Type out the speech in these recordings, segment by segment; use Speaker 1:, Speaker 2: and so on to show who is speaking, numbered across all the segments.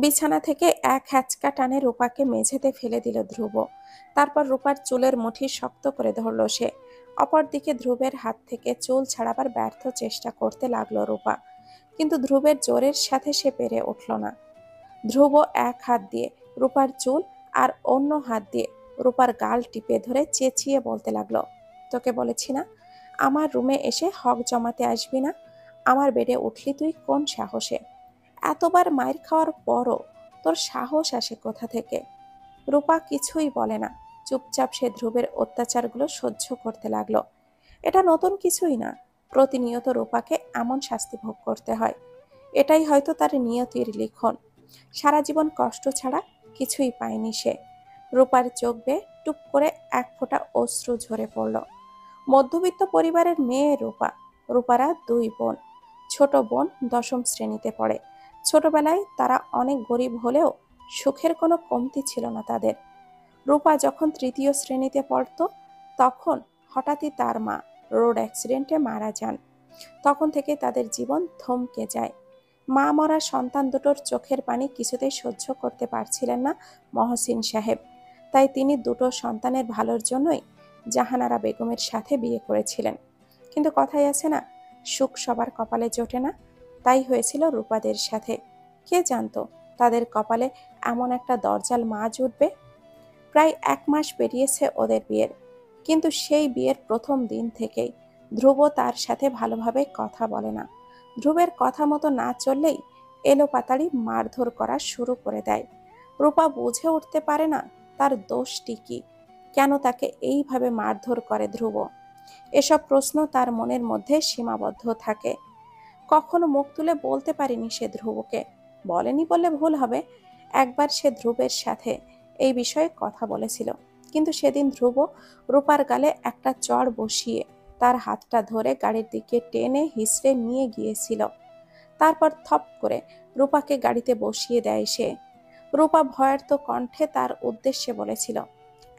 Speaker 1: বিছানা থেকে এক হ্যাচকা টানে রূপাকে মেঝেতে ফেলে দিল ধ্রুব। তারপর রূপার চুলের মুঠি শক্ত করে ধরল সে। অপরদিকে ধ্রুবের হাত থেকে চুল ছাড়াবার ব্যর্থ চেষ্টা করতে লাগলো রূপা, কিন্তু ধ্রুবের জোরের সাথে সে পেরে উঠল না। ধ্রুব এক হাত দিয়ে রূপার চুল আর অন্য হাত দিয়ে রূপার গাল টিপে ধরে চেঁচিয়ে বলতে লাগলো, তোকে বলেছি না আমার রুমে এসে হক জমাতে আসবি না? আমার বেডে উঠলি তুই কোন সাহসে? এতবার মাইর খাওয়ার পরও তোর সাহস আসে কোথা থেকে? রূপা কিছুই বলে না, চুপচাপ সে ধ্রুবের অত্যাচারগুলো সহ্য করতে লাগলো। এটা নতুন কিছুই না, প্রতিনিয়ত রূপাকে এমন শাস্তি ভোগ করতে হয়। এটাই হয়তো তার নিয়তির লিখন। সারা জীবন কষ্ট ছাড়া কিছুই পায়নি সে। রূপার চোখ বেয়ে টুপ করে এক ফোঁটা অশ্রু ঝরে পড়ল। মধ্যবিত্ত পরিবারের মেয়ে রূপা। রূপারা দুই বোন। ছোট বোন দশম শ্রেণীতে পড়ে। ছোটবেলায় তারা অনেক গরিব হলেও সুখের কোনো কমতি ছিল না তাদের। রূপা যখন তৃতীয় শ্রেণীতে পড়ত তখন হঠাৎই তার মা রোড অ্যাক্সিডেন্টে মারা যান। তখন থেকে তাদের জীবন থমকে যায়। মা মরা সন্তান দুটোর চোখের পানি কিছুতেই সহ্য করতে পারছিলেন না মহসিন সাহেব। তাই তিনি দুটো সন্তানের ভালোর জন্যই জাহানারা বেগমের সাথে বিয়ে করেছিলেন। কিন্তু কথাই আছে না, সুখ সবার কপালে জোটে না। তাই হয়েছিল রূপাদের সাথে। কে জানতো তাদের কপালে এমন একটা দরজাল মা জুটবে। প্রায় 1 মাস পেরিয়েছে ওদের বিয়ের, কিন্তু সেই বিয়ের প্রথম দিন থেকেই ধ্রুব তার সাথে ভালোভাবে কথা বলে না। ধ্রুবের কথা মতো না চললেই এলোপাতাড়ি মারধর করা শুরু করে দেয়। রূপা বুঝে উঠতে পারে না তার দোষটি কি, কেন তাকে এইভাবে মারধর করে ধ্রুব। এসব প্রশ্ন তার মনের মধ্যে সীমাবদ্ধ থাকে। কখনো মুখ তুলে বলতে পারিনি সে ধ্রুবকে, বলেনি বললে ভুল হবে। একবার সে ধ্রুবের সাথে এই বিষয়ে কথা বলেছিল, কিন্তু সেদিন ধ্রুব রূপার গালে একটা চড় বসিয়ে তার হাতটা ধরে গাড়ির দিকে টেনে হিঁচড়ে নিয়ে গিয়েছিল। তারপর থপ করে রূপাকে গাড়িতে বসিয়ে দেয় সে। রূপা ভয়ার্ত কণ্ঠে তার উদ্দেশ্যে বলেছিল,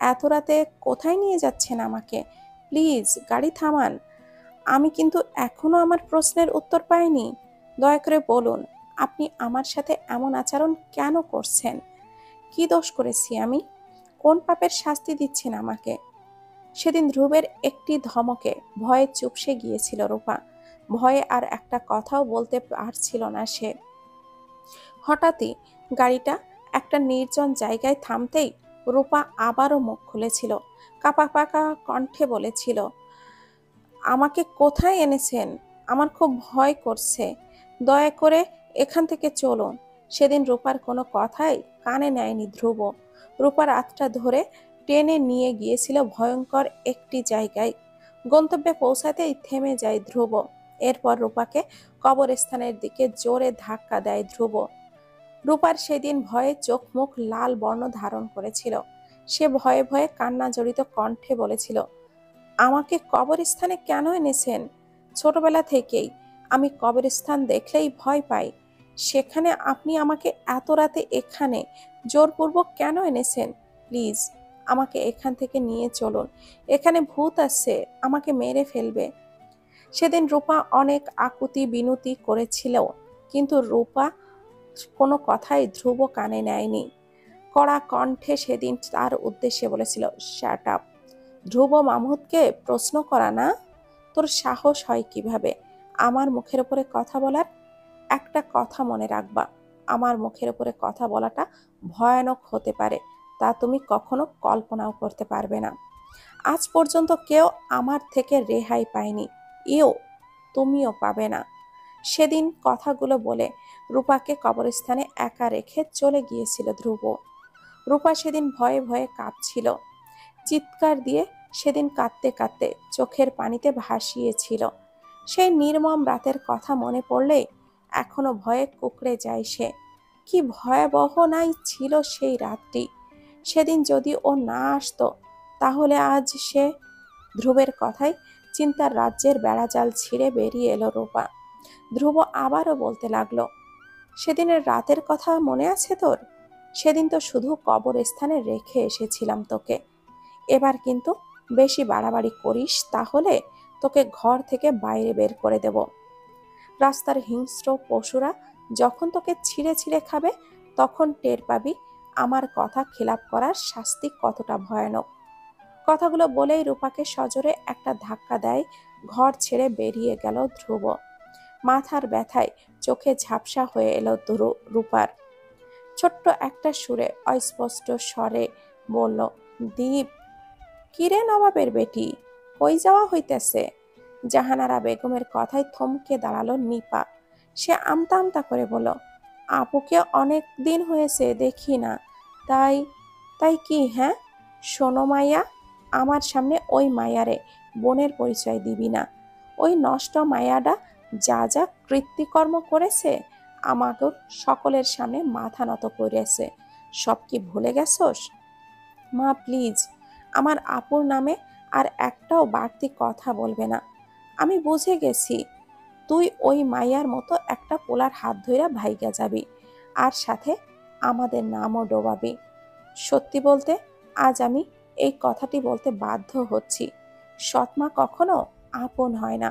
Speaker 1: এত রাতে কোথায় নিয়ে যাচ্ছেন আমাকে? প্লিজ গাড়ি থামান। আমি কিন্তু এখনো আমার প্রশ্নের উত্তর পাইনি। দয়া করে বলুন, আপনি আমার সাথে এমন আচরণ কেন করছেন? কি দোষ করেছি আমি? কোন পাপের শাস্তি দিচ্ছেন আমাকে? সেদিন ধ্রুবের একটি ধমকে ভয়ে চুপসে গিয়েছিল রূপা। ভয়ে আর একটা কথাও বলতে পারছিল না সে। হঠাৎই গাড়িটা একটা নির্জন জায়গায় থামতেই রূপা আবারও মুখ খুলেছিল। কাঁপা পাকা কণ্ঠে বলেছিল, আমাকে কোথায় এনেছেন? আমার খুব ভয় করছে, দয়া করে এখান থেকে চলুন। সেদিন রূপার কোনো কথাই কানে নেয়নি ধ্রুব। রূপার হাতটা ধরে টেনে নিয়ে গিয়েছিল ভয়ঙ্কর একটি জায়গায়। গন্তব্যে পৌঁছাতেই থেমে যায় ধ্রুব। এরপর রূপাকে কবরস্থানের দিকে জোরে ধাক্কা দেয় ধ্রুব। রূপার সেদিন ভয়ে চোখ মুখ লাল বর্ণ ধারণ করেছিল। সে ভয়ে ভয়ে কান্না জড়িত কণ্ঠে বলেছিল, আমাকে কবরস্থানে কেন এনেছেন? ছোটবেলা থেকেই আমি কবরস্থান দেখলেই ভয় পাই। সেখানে আপনি আমাকে এত রাতে এখানে জোরপূর্বক কেন এনেছেন? প্লিজ আমাকে এখান থেকে নিয়ে চলুন। এখানে ভূত আছে, আমাকে মেরে ফেলবে। সেদিন রূপা অনেক আকুতি বিনতি করেছিল, কিন্তু রূপা কোনো কথাই ধ্রুব কানে নেয়নি। কড়া কণ্ঠে সেদিন তার উদ্দেশ্যে বলেছিল, শ্যাট আপ। ধ্রুব মামুদকে প্রশ্ন করা না? তোর সাহস হয় কিভাবে আমার মুখের উপরে কথা বলার? একটা কথা মনে রাখবা, আমার মুখের উপরে কথা বলাটা ভয়ানক হতে পারে, তা তুমি কখনো কল্পনাও করতে পারবে না। আজ পর্যন্ত কেউ আমার থেকে রেহাই পায়নি, তুমিও পাবে না। সেদিন কথাগুলো বলে রূপাকে কবরস্থানে একা রেখে চলে গিয়েছিল ধ্রুব। রূপা সেদিন ভয়ে ভয়ে কাঁপছিল, চিৎকার দিয়ে সেদিন কাঁদতে কাঁদতে চোখের পানিতে ভাসিয়েছিল। সেই নির্মম রাতের কথা মনে পড়লে এখনো ভয়ে কুঁকড়ে যায় সে। কি ভয়াবহ নাই ছিল সেই রাতটি! সেদিন যদি ও না আসতো তাহলে আজ সে। ধ্রুবের কথায় চিন্তার রাজ্যের বেড়াজাল ছিঁড়ে বেরিয়ে এলো রূপা। ধ্রুব আবারও বলতে লাগলো, সেদিনের রাতের কথা মনে আছে তোর? সেদিন তো শুধু কবরস্থানে রেখে এসেছিলাম তোকে। এবার কিন্তু বেশি বাড়াবাড়ি করিস তাহলে তোকে ঘর থেকে বাইরে বের করে দেব। রাস্তার হিংস্র পশুরা যখন তোকে ছিঁড়ে ছিঁড়ে খাবে তখন টের পাবি আমার কথা খিলাপ করার শাস্তি কতটা ভয়ানক। কথাগুলো বলেই রূপাকে সজোরে একটা ধাক্কা দেয়। ঘর ছেড়ে বেরিয়ে গেল ধ্রুব। মাথার ব্যথায় চোখে ঝাপসা হয়ে এলো রূপার। ছোট্ট একটা সুরে অস্পষ্ট স্বরে বলল, দীপ। কিরে নবাবের বেটি, কই যাওয়া হইতেছে? জাহানারা বেগমের কথায় থমকে দাঁড়ালো নিপা। সে আমতা আমতা করে বলল, আপুকে অনেক দিন হয়েছে দেখি না। তাই তাই কি? হ্যাঁ, শোনো মাইয়া, আমার সামনে ওই মায়ারে বোনের পরিচয় দিবি না। ওই নষ্ট মায়াডা যা যা কৃত্রিকর্ম করেছে আমাকে সকলের সামনে মাথা নত করেছে, সব কি ভুলে গেছস? মা প্লিজ, আমার আপুর নামে আর একটাও বাড়তি কথা বলবে না। আমি বুঝে গেছি তুই ওই মাইয়ার মতো একটা পোলার হাত ধইরা ভাইগা যাবি, আর সাথে আমাদের নামও ডোবাবি। সত্যি বলতে আজ আমি এই কথাটি বলতে বাধ্য হচ্ছি, সৎমা কখনো আপন হয় না।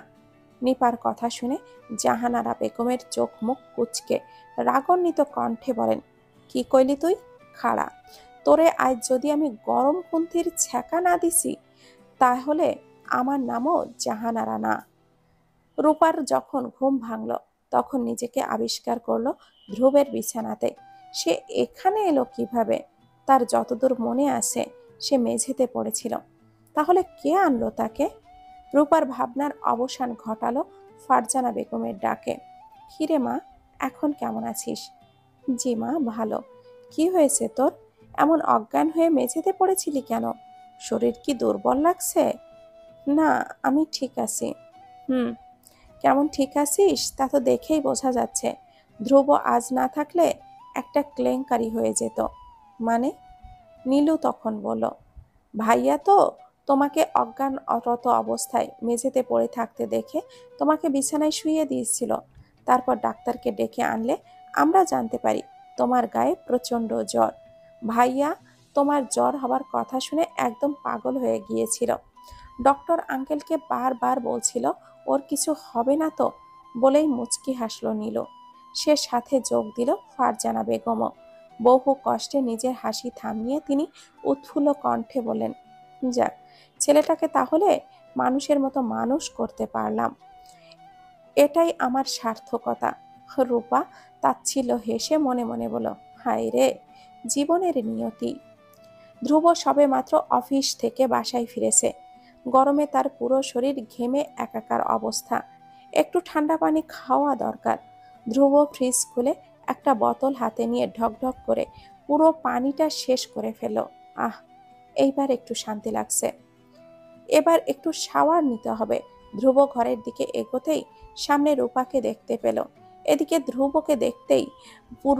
Speaker 1: নিপার কথা শুনে জাহানারা বেগমের চোখ মুখ কুঁচকে রাগান্বিত কণ্ঠে বলেন, কি কইলি তুই? খাড়া, তোরে আজ যদি আমি গরম কুন্তির ছ্যাঁকা না দিছি তাহলে আমার নামও জাহানারা না। রূপার যখন ঘুম ভাঙল তখন নিজেকে আবিষ্কার করলো ধ্রুবের বিছানাতে। সে এখানে এলো কিভাবে? তার যতদূর মনে আছে সে মেঝেতে পড়েছিল। তাহলে কে আনলো তাকে? রূপার ভাবনার অবসান ঘটালো ফারজানা বেগমের ডাকে। কিরে মা, এখন কেমন আছিস? জি মা, ভালো। কি হয়েছে তোর? এমন অজ্ঞান হয়ে মেঝেতে পড়েছিলি কেন? শরীর কি দুর্বল লাগছে? না, আমি ঠিক আছি। হুম, কেমন ঠিক আছিস তা তো দেখেই বোঝা যাচ্ছে। ধ্রুব আজ না থাকলে একটা কেলেঙ্কারি হয়ে যেত। মানে? নীলু তখন বলল, ভাইয়া তো তোমাকে অজ্ঞানরত অবস্থায় মেঝেতে পড়ে থাকতে দেখে তোমাকে বিছানায় শুইয়ে দিয়েছিল। তারপর ডাক্তারকে ডেকে আনলে আমরা জানতে পারি তোমার গায়ে প্রচণ্ড জ্বর। ভাইয়া তোমার জ্বর হবার কথা শুনে একদম পাগল হয়ে গিয়েছিল। ডক্টর আঙ্কেলকে বারবার বলছিল ওর কিছু হবে না তো, বলেই মুচকি হাসলো নীলু। সে সাথে যোগ দিল ফারজানা বেগমও। বহু কষ্টে নিজের হাসি থামিয়ে তিনি উৎফুল্ল কণ্ঠে বললেন, যাক, ছেলেটাকে তাহলে মানুষের মতো মানুষ করতে পারলাম, এটাই আমার সার্থকতা। রূপা তাচ্ছিল্য হেসে মনে মনে বলল, হায় রে, জীবনের নিয়তি। ধ্রুব সবে মাত্র অফিস থেকে বাসায় ফিরেছে। গরমে তার পুরো শরীর ঘেমে একাকার অবস্থা। একটু ঠান্ডা পানি খাওয়া দরকার। ধ্রুব ফ্রিজ খুলে একটা বোতল হাতে নিয়ে ঢকঢক করে পুরো পানিটা শেষ করে ফেলল। আহ, এইবার একটু শান্তি লাগছে। এবার একটু শাওয়ার নিতে হবে। ধ্রুব ঘরের দিকে এগোতেই সামনে রূপাকে দেখতে পেল। এদিকে ধ্রুবকে দেখতেই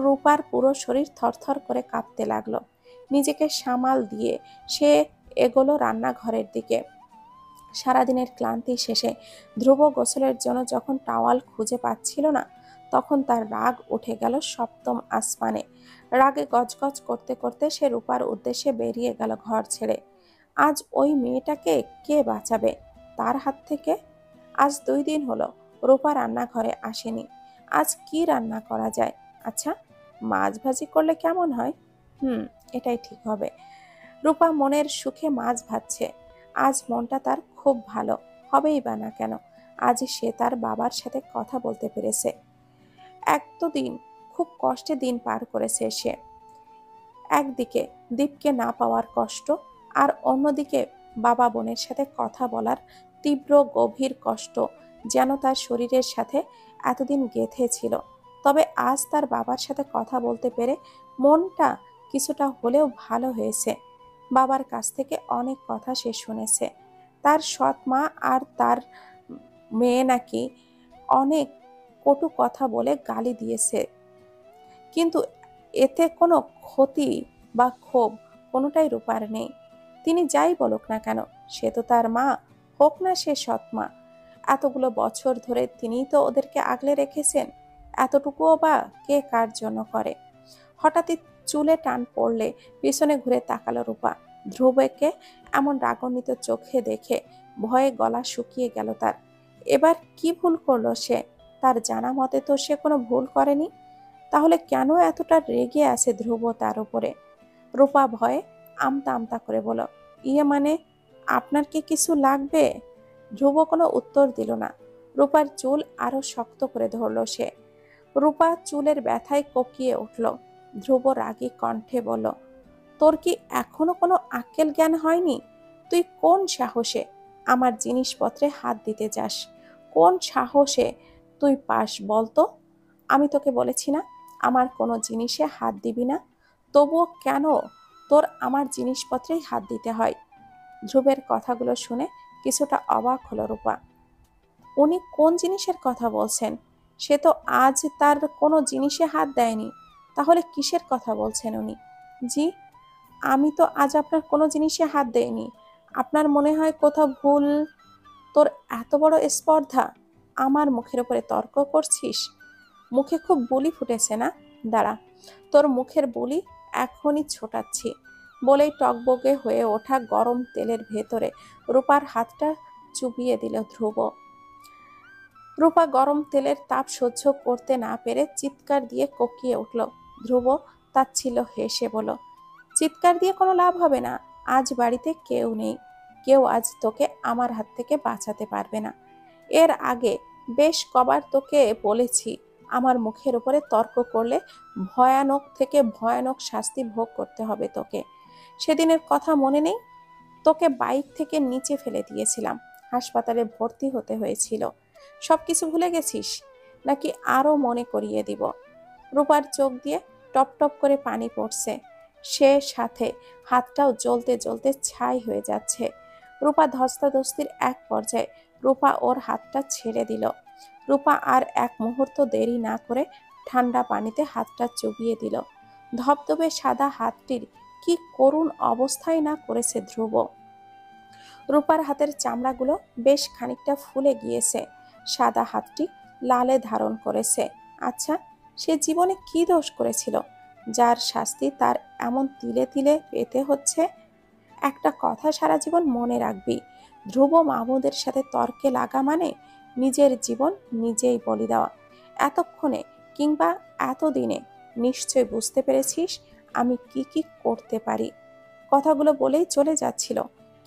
Speaker 1: রূপার পুরো শরীর থরথর করে কাঁপতে লাগলো। নিজেকে সামাল দিয়ে সে এগোলো রান্নাঘরের দিকে। সারাদিনের ক্লান্তি শেষে ধ্রুব গোসলের জন্য যখন টাওয়াল খুঁজে পাচ্ছিল না তখন তার রাগ উঠে গেল সপ্তম আসমানে। রাগে গজগজ করতে করতে সে রূপার উদ্দেশ্যে বেরিয়ে গেল ঘর ছেড়ে। আজ ওই মেয়েটাকে কে বাঁচাবে তার হাত থেকে? আজ 2 দিন হলো রূপা রান্নাঘরে আসেনি। আজ কি রান্না করা যায়? আচ্ছা, মাছ ভাজি করলে কেমন হয়? এটাই ঠিক হবে। রূপা মনের সুখে মাছ ভাজছে। আজ মনটা তার খুব ভালো, হবেই বা না কেন। আজ সে তার বাবার সাথে কথা বলতে পেরেছে। দিন খুব কষ্টে দিন পার করেছে সে। একদিকে দীপকে না পাওয়ার কষ্ট, আর অন্যদিকে বাবা বোনের সাথে কথা বলার তীব্র গভীর কষ্ট যেন তার শরীরের সাথে এতদিন গেঁথে ছিল। তবে আজ তার বাবার সাথে কথা বলতে পেরে মনটা কিছুটা হলেও ভালো হয়েছে। বাবার কাছ থেকে অনেক কথা সে শুনেছে। তার সৎ মা আর তার মেয়ে নাকি অনেক কটু কথা বলে গালি দিয়েছে, কিন্তু এতে কোনো ক্ষতি বা ক্ষোভ কোনোটাই রূপার নেই। তিনি যাই বলুক না কেন, সে তো তার মা, হোক না সে সৎ মা। এতগুলো বছর ধরে তিনিই তো ওদেরকে আগলে রেখেছেন, এতটুকুও বা কে কার জন্য করে? হঠাৎই চুলে টান পড়লে পিছনে ঘুরে তাকালো রূপা। ধ্রুবকে এমন রাগান্বিত চোখে দেখে ভয়ে গলা শুকিয়ে গেল তার। এবার কি ভুল করলো সে? তার জানা মতে তো সে কোনো ভুল করেনি। তাহলে কেন এতটা রেগে আছে ধ্রুব তার উপরে? রূপা ভয়ে আমতা আমতা করে বলল, ইয়ে মানে, আপনার কি কিছু লাগবে? ধ্রুব কোনো উত্তর দিল না। রূপার চুল আরো শক্ত করে ধরল সে। রূপা চুলের ব্যথায় কোকিয়ে উঠল। ধ্রুব রাগী কণ্ঠে বলল, তোর কি এখনো কোনো আক্কেল জ্ঞান হয়নি? তুই কোন সাহসে আমার জিনিসপত্রে হাত দিতে যাস? কোন সাহসে তুই পাস বলতো? আমি তোকে বলেছি না আমার কোনো জিনিসে হাত দিবি না? তবুও কেন তোর আমার জিনিসপত্রেই হাত দিতে হয়? ধ্রুবের কথাগুলো শুনে কিছুটা অবাক হলো রূপা। উনি কোন জিনিসের কথা বলছেন? সে তো আজ তার কোনো জিনিসে হাত দেয়নি। তাহলে কিসের কথা বলছেন উনি? জি, আমি তো আজ আপনার কোনো জিনিসে হাত দেইনি। আপনার মনে হয় কোথাও ভুল। তোর এত বড় স্পর্ধা, আমার মুখের উপরে তর্ক করছিস? মুখে খুব বুলি ফুটেছে না? দাঁড়া, তোর মুখের বুলি এখনই ছোটাচ্ছি। বলেই টকবগে হয়ে ওঠা গরম তেলের ভেতরে রূপার হাতটা চুবিয়ে দিল ধ্রুব। রূপা গরম তেলের তাপ সহ্য করতে না পেরে চিৎকার দিয়ে কোকিয়ে উঠল। ধ্রুব তাচ্ছিল্য হেসে বলল, চিৎকার দিয়ে কোনো লাভ হবে না। আজ বাড়িতে কেউ নেই। কেউ আজ তোকে আমার হাত থেকে বাঁচাতে পারবে না। এর আগে বেশ কবার তোকে বলেছি, আমার মুখের উপরে তর্ক করলে ভয়ানক থেকে ভয়ানক শাস্তি ভোগ করতে হবে তোকে। সেদিনের কথা মনে নেই? তোকে বাইক থেকে নিচে ফেলে দিয়েছিলাম, হাসপাতালে ভর্তি হতে হয়েছিল। সবকিছু ভুলে গেছিস নাকি আরো মনে করিয়ে দিব? রূপার চোখ দিয়ে টপ টপ করে পানি পড়ছে। সে সাথে হাতটাও জ্বলতে জ্বলতে ছাই হয়ে যাচ্ছে। রূপা ধস্তাধস্তির এক পর্যায়ে রূপা ওর হাতটা ছেড়ে দিল। রূপা আর এক মুহূর্ত দেরি না করে ঠান্ডা পানিতে হাতটা চুবিয়ে দিল। ধবধবে সাদা হাতটির কি করুণ অবস্থায় না করেছে ধ্রুব। রূপার হাতের চামড়াগুলো বেশ খানিকটা ফুলে গিয়েছে। সাদা হাতটি লালে ধারণ করেছে। আচ্ছা, সে জীবনে কি দোষ করেছিল যার শাস্তি তার এমন তিলে তিলে পেতে হচ্ছে? একটা কথা সারা জীবন মনে রাখবি, ধ্রুব মাহমুদের সাথে তর্কে লাগা মানে নিজের জীবন নিজেই বলি দেওয়া। এতক্ষণে কিংবা এতদিনে নিশ্চয় বুঝতে পেরেছিস আমি কি কি করতে পারি। কথাগুলো বলেই চলে যাচ্ছিল,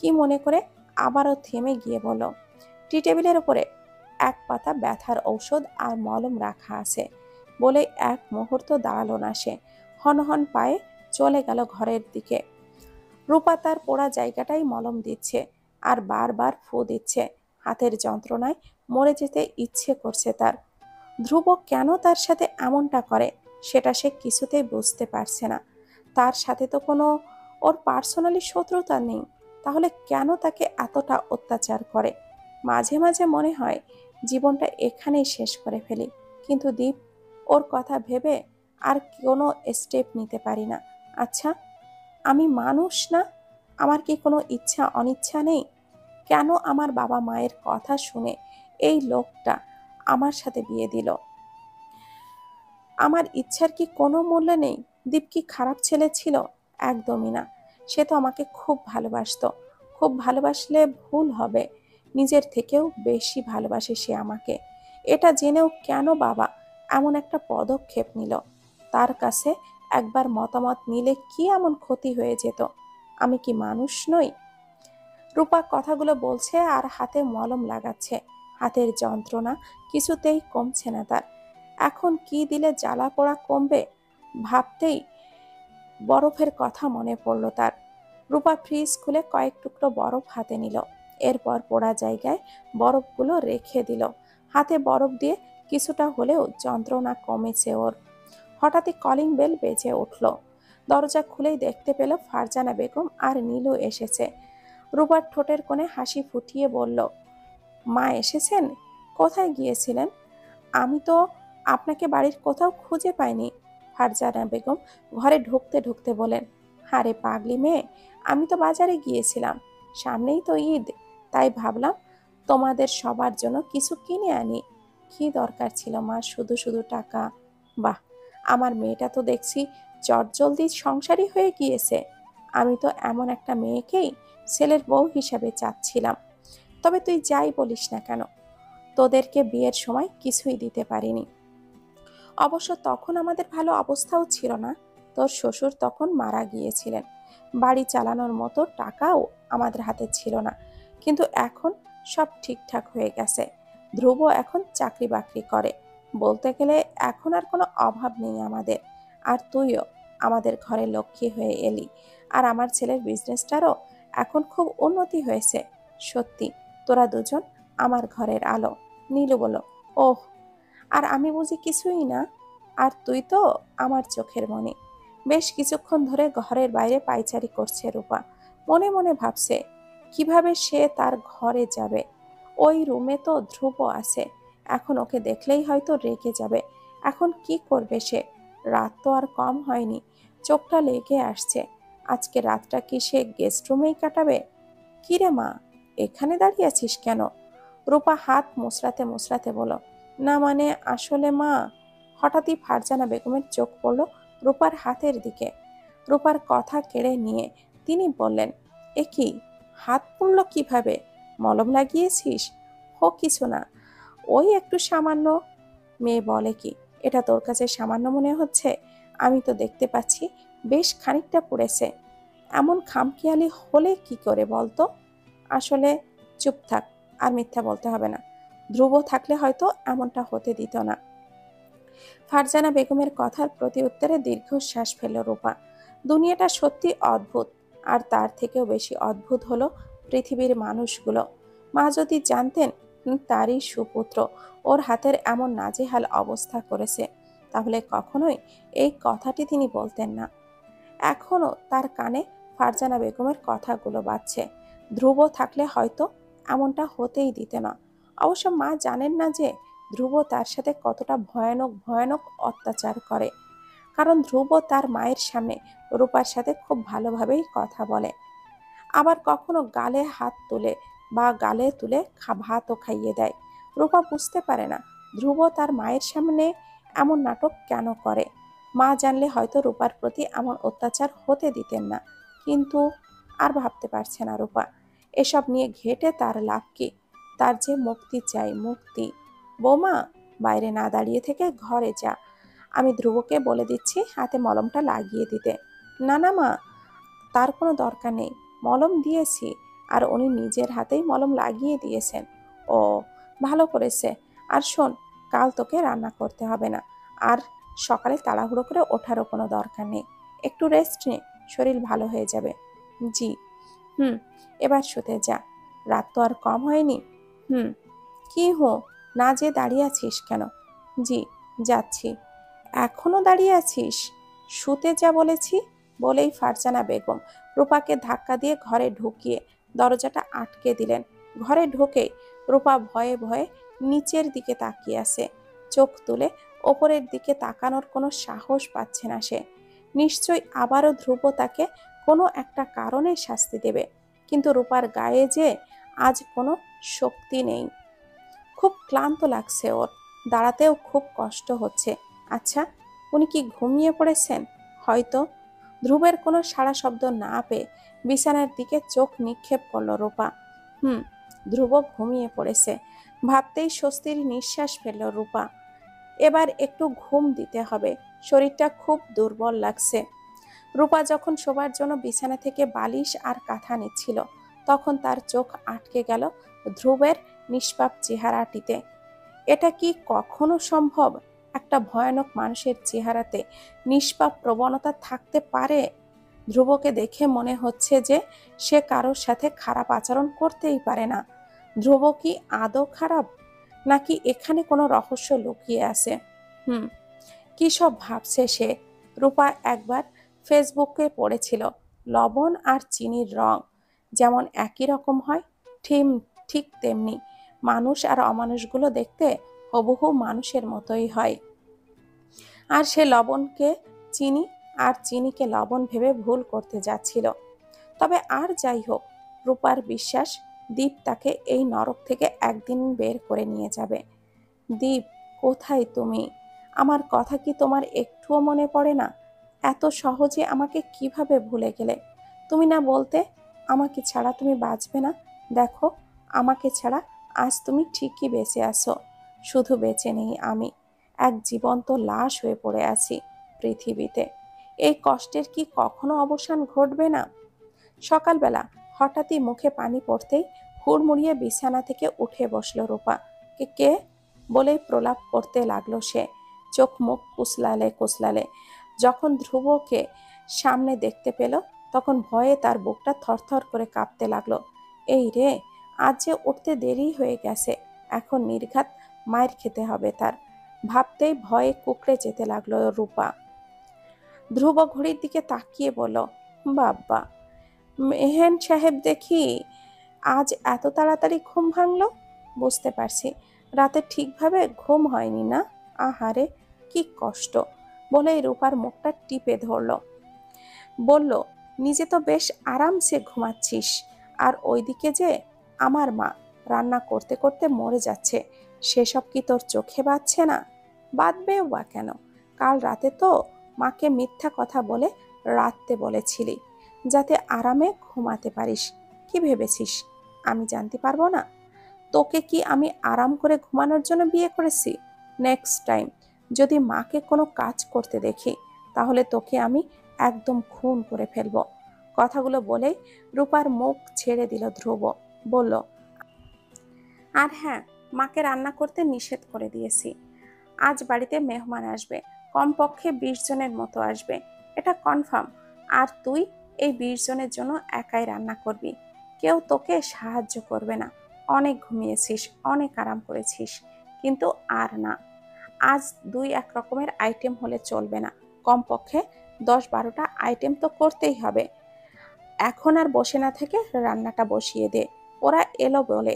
Speaker 1: কি মনে করে আবারও থেমে গিয়ে বলল, টি টেবিলের উপরে এক পাতা ব্যথার ঔষধ আর মলম রাখা আছে। বলে এক মুহূর্ত দাঁড়ালো না সে। হনহন পায়ে চলে গেল ঘরের দিকে। রূপা তার পোড়া জায়গাটাই মলম দিচ্ছে আর বারবার ফু দিচ্ছে। হাতের যন্ত্রণায় মরে যেতে ইচ্ছে করছে তার। ধ্রুব কেন তার সাথে এমনটা করে সেটা সে কিছুতেই বুঝতে পারছে না। তার সাথে তো কোনো ওর পার্সোনালি শত্রুতা নেই, তাহলে কেন তাকে এতটা অত্যাচার করে? মাঝে মাঝে মনে হয় জীবনটা এখানেই শেষ করে ফেলি, কিন্তু দীপ, ওর কথা ভেবে আর কোনো স্টেপ নিতে পারি না। আচ্ছা, আমি মানুষ না? আমার কি কোনো ইচ্ছা অনিচ্ছা নেই? কেন আমার বাবা মায়ের কথা শুনে এই লোকটা আমার সাথে বিয়ে দিল? আমার ইচ্ছার কি কোনো মূল্য নেই? দীপ কি খারাপ ছেলে ছিল? একদমই না। সে তো আমাকে খুব ভালোবাসতো। খুব ভালোবাসলে ভুল হবে, নিজের থেকেও বেশি ভালোবাসে সে আমাকে। এটা জেনেও কেন বাবা এমন একটা পদক্ষেপ নিল? তার কাছে একবার মতামত নিলে কি এমন ক্ষতি হয়ে যেত? আমি কি মানুষ নই? রূপা কথাগুলো বলছে আর হাতে মলম লাগাচ্ছে। হাতের যন্ত্রণা কিছুতেই কমছে না তার। এখন কি দিলে জ্বালা পোড়া কমবে ভাবতেই বরফের কথা মনে পড়ল তার। রূপা ফ্রিজ খুলে কয়েক টুকরো বরফ হাতে নিল। এরপর পোড়া জায়গায় বরফগুলো রেখে দিল। হাতে বরফ দিয়ে কিছুটা হলেও যন্ত্রণা কমেছে ওর। হঠাৎই কলিং বেল বেজে উঠল। দরজা খুলেই দেখতে পেল ফারজানা বেগম আর নীলু এসেছে। রূপার ঠোঁটের কোণে হাসি ফুটিয়ে বলল, মা এসেছেন? কোথায় গিয়েছিলেন? আমি তো আপনাকে বাড়ির কোথাও খুঁজে পাইনি। ফারজানা বেগম ঘরে ঢুকতে ঢুকতে বলেন, আরে পাগলি মেয়ে, আমি তো বাজারে গিয়েছিলাম। সামনেই তো ঈদ, তাই ভাবলাম তোমাদের সবার জন্য কিছু কিনে আনি। কি দরকার ছিল মা শুধু শুধু টাকা? বাহ, আমার মেয়েটা তো দেখছি চটজলদি সংসারী হয়ে গিয়েছে। আমি তো এমন একটা মেয়েকেই ছেলের বউ হিসাবে চাচ্ছিলাম। তবে তুই যাই বলিস না কেন, তোদেরকে বিয়ের সময় কিছুই দিতে পারিনি। অবশ্য তখন আমাদের ভালো অবস্থাও ছিল না। তোর শ্বশুর তখন মারা গিয়েছিলেন, বাড়ি চালানোর মতো টাকাও আমাদের হাতে ছিল না। কিন্তু এখন সব ঠিকঠাক হয়ে গেছে। ধ্রুব এখন চাকরি বাকরি করে, বলতে গেলে এখন আর কোনো অভাব নেই আমাদের। আর তুইও আমাদের ঘরে লক্ষ্মী হয়ে এলি। আর আমার ছেলের বিজনেসটারও এখন খুব উন্নতি হয়েছে। সত্যি তোরা দুজন আমার ঘরের আলো। নীলু বলল, ওহ, আর আমি বুঝি কিছুই না? আর তুই তো আমার চোখের মণি। বেশ কিছুক্ষণ ধরে ঘরের বাইরে পায়চারি করছে রূপা। মনে মনে ভাবছে কিভাবে সে তার ঘরে যাবে। ওই রুমে তো ধ্রুব আছে, এখন ওকে দেখলেই হয়তো রেগে যাবে। এখন কি করবে সে? রাত তো আর কম হয়নি, চোখটা লেগে আসছে। আজকে রাতটা কি সে গেস্ট রুমেই কাটাবে? কিরে মা, এখানে দাঁড়িয়ে আছিস কেন? রূপা হাত মুচড়াতে মুচড়াতে বলল, না মানে আসলে মা। হঠাৎই ফারজানা বেগমের চোখ পড়ল রূপার হাতের দিকে। রূপার কথা কেড়ে নিয়ে তিনি বললেন, এ কি, হাত পড়ল কিভাবে? মলম লাগিয়েছিস? হো কিছু না, ওই একটু সামান্য। মেয়ে বলে কি, এটা তোর কাছে সামান্য মনে হচ্ছে? আমি তো দেখতে পাচ্ছি বেশ খানিকটা পড়েছে। এমন খামখেয়ালি হলে কি করে বলতো? আসলে চুপ থাক, আর মিথ্যা বলতে হবে না। ধ্রুব থাকলে হয়তো এমনটা হতে দিত না। ফারজানা বেগমের কথার প্রতি উত্তরে দীর্ঘশ্বাস ফেলল রূপা। দুনিয়াটা সত্যি অদ্ভুত, আর তার থেকেও বেশি অদ্ভুত হলো পৃথিবীর মানুষগুলো। মা যদি জানতেন তারই সুপুত্র ওর হাতের এমন নাজেহাল অবস্থা করেছে, তাহলে কখনোই এই কথাটি তিনি বলতেন না। এখনো তার কানে ফারজানা বেগমের কথাগুলো বাজছে। ধ্রুব থাকলে হয়তো এমনটা হতেই দিতে না। অবশ্য মা জানেন না যে ধ্রুব তার সাথে কতটা ভয়ানক ভয়ানক অত্যাচার করে, কারণ ধ্রুব তার মায়ের সামনে রূপার সাথে খুব ভালোভাবেই কথা বলে, আবার কখনো গালে হাত তুলে বা গালে তুলে ভাতও খাইয়ে দেয়। রূপা বুঝতে পারে না ধ্রুব তার মায়ের সামনে এমন নাটক কেন করে। মা জানলে হয়তো রূপার প্রতি এমন অত্যাচার হতে দিতেন না, কিন্তু আর ভাবতে পারছে না রূপা। এসব নিয়ে ঘেটে তার লাভ কি? তার যে মুক্তি চাই, মুক্তি। বৌমা, বাইরে না দাঁড়িয়ে থেকে ঘরে যা। আমি ধ্রুবকে বলে দিচ্ছি হাতে মলমটা লাগিয়ে দিতে। না না মা, তার কোনো দরকার নেই, মলম দিয়েছি, আর উনি নিজের হাতেই মলম লাগিয়ে দিয়েছেন। ও, ভালো করেছে। আর শোন, কাল তোকে রান্না করতে হবে না, আর সকালে তাড়াহুড়ো করে ওঠারও কোনো দরকার নেই। একটু রেস্ট নে, শরীর ভালো হয়ে যাবে। জি। হুম, এবার শুতে যা, রাত তো আর কম হয়নি। হুম। কি হো, না যে দাঁড়িয়ে আছিস কেন? জি, যাচ্ছি। এখনো দাঁড়িয়ে আছিস? শুতে যা বলেছি। বলেই ফারজানা বেগম রূপাকে ধাক্কা দিয়ে ঘরে ঢুকিয়ে দরজাটা আটকে দিলেন। ঘরে ঢুকেই রূপা ভয়ে ভয়ে নিচের দিকে তাকিয়ে আছে। চোখ তুলে ওপরের দিকে তাকানোর কোনো সাহস পাচ্ছে না সে। নিশ্চয়ই আবারও ধ্রুব তাকে কোনো একটা কারণে শাস্তি দেবে, কিন্তু রূপার গায়ে যে আজ কোনো শক্তি নেই। খুব ক্লান্ত লাগছে ওর, দাঁড়াতেও খুব কষ্ট হচ্ছে। আচ্ছা, উনি কি ঘুমিয়ে পড়েছেন? হয়তো। ধ্রুবের কোনো সাড়া শব্দ না পেয়ে বিছানার দিকে চোখ নিক্ষেপ করলো রূপা। হুম, ধ্রুব ঘুমিয়ে পড়েছে। ভাবতেই স্বস্তির নিঃশ্বাস ফেলল রূপা। এবার একটু ঘুম দিতে হবে, শরীরটা খুব দুর্বল লাগছে। রূপা যখন শোবার জন্য বিছানা থেকে বালিশ আর কাঁথা নিচ্ছিল, তখন তার চোখ আটকে গেল ধ্রুবের নিষ্পাপ চেহারাটিতে। এটা কি কখনো সম্ভব? একটা ভয়ানক মানুষের চেহারাতে নিষ্পাপ প্রবণতা থাকতে পারে? ধ্রুবকে দেখে মনে হচ্ছে যে সে কারোর সাথে খারাপ আচরণ করতেই পারে না। ধ্রুব কি আদৌ খারাপ, নাকি এখানে কোনো রহস্য লুকিয়ে আছে? হুম, কি সব ভাবছে সে। রূপা একবার ফেসবুকে পড়েছিল, লবণ আর চিনির রং যেমন একই রকম হয়, ঠিক ঠিক তেমনি মানুষ আর অমানুষগুলো দেখতে হুবহু মানুষের মতোই হয়। আর সে লবণকে চিনি আর চিনিকে লবণ ভেবে ভুল করতে যাচ্ছিল। তবে আর যাই হোক, রূপার বিশ্বাস দীপ তাকে এই নরক থেকে একদিন বের করে নিয়ে যাবে। দীপ, কোথায় তুমি? আমার কথা কি তোমার একটুও মনে পড়ে না? এত সহজে আমাকে কিভাবে ভুলে গেলে? তুমি না বলতে আমাকে ছাড়া তুমি বাঁচবে না? দেখো, আমাকে ছাড়া আজ তুমি ঠিকই বেঁচে আছো। শুধু বেঁচে নেই আমি, এক জীবন্ত লাশ হয়ে পড়ে আছি পৃথিবীতে। এই কষ্টের কি কখনো অবসান ঘটবে না? সকালবেলা হঠাৎই মুখে পানি পড়তেই হুড়মুড়িয়ে বিছানা থেকে উঠে বসলো রূপা। কে কে বলেই প্রলাপ করতে লাগলো সে, চোখ মুখ কুচলালে কুচলালে। যখন ধ্রুবকে সামনে দেখতে পেল তখন ভয়ে তার বুকটা থরথর করে কাঁপতে লাগলো। এই রে, আজ যে উঠতে দেরি হয়ে গেছে, এখন নির্ঘাত মায়ের খেতে হবে তার। ভাবতেই ভয়ে কুকড়ে যেতে লাগলো রূপা। ধ্রুব ঘড়ির দিকে তাকিয়ে বলল, বাব্বা, মেহেন সাহেব দেখি আজ এত তাড়াতাড়ি ঘুম ভাঙলো। বুঝতে পারছি রাতে ঠিকভাবে ঘুম হয়নি না। আহারে, কি কষ্ট। বলেই রূপার মুখটা টিপে ধরল। বলল, নিজে তো বেশ আরামসে ঘুমাচ্ছিস, আর ওইদিকে যে আমার মা রান্না করতে করতে মরে যাচ্ছে, সেসব কি তোর চোখে বাজছে না? বাঁধবেও বা কেন? কাল রাতে তো মাকে মিথ্যা কথা বলে রাতে বলেছিলি যাতে আরামে ঘুমাতে পারিস। কি ভেবেছিস আমি জানতে পারবো না? তোকে কি আমি আরাম করে ঘুমানোর জন্য বিয়ে করেছি? নেক্সট টাইম যদি মাকে কোনো কাজ করতে দেখি তাহলে তোকে আমি একদম খুন করে ফেলবো। কথাগুলো বলেই রূপার মুখ ছেড়ে দিল ধ্রুব। বলল, আর হ্যাঁ, মাকে রান্না করতে নিষেধ করে দিয়েছি। আজ বাড়িতে মেহমান আসবে, কমপক্ষে 20 জনের মতো আসবে, এটা কনফার্ম। আর তুই এই 20 জনের জন্য একাই রান্না করবি, কেউ তোকে সাহায্য করবে না। অনেক ঘুমিয়েছিস, অনেক আরাম করেছিস, কিন্তু আর না। আজ 2-1 রকমের আইটেম হলে চলবে না, কমপক্ষে 10-12টা আইটেম তো করতেই হবে। এখন আর বসে না থেকে রান্নাটা বসিয়ে দে, ওরা এলো বলে।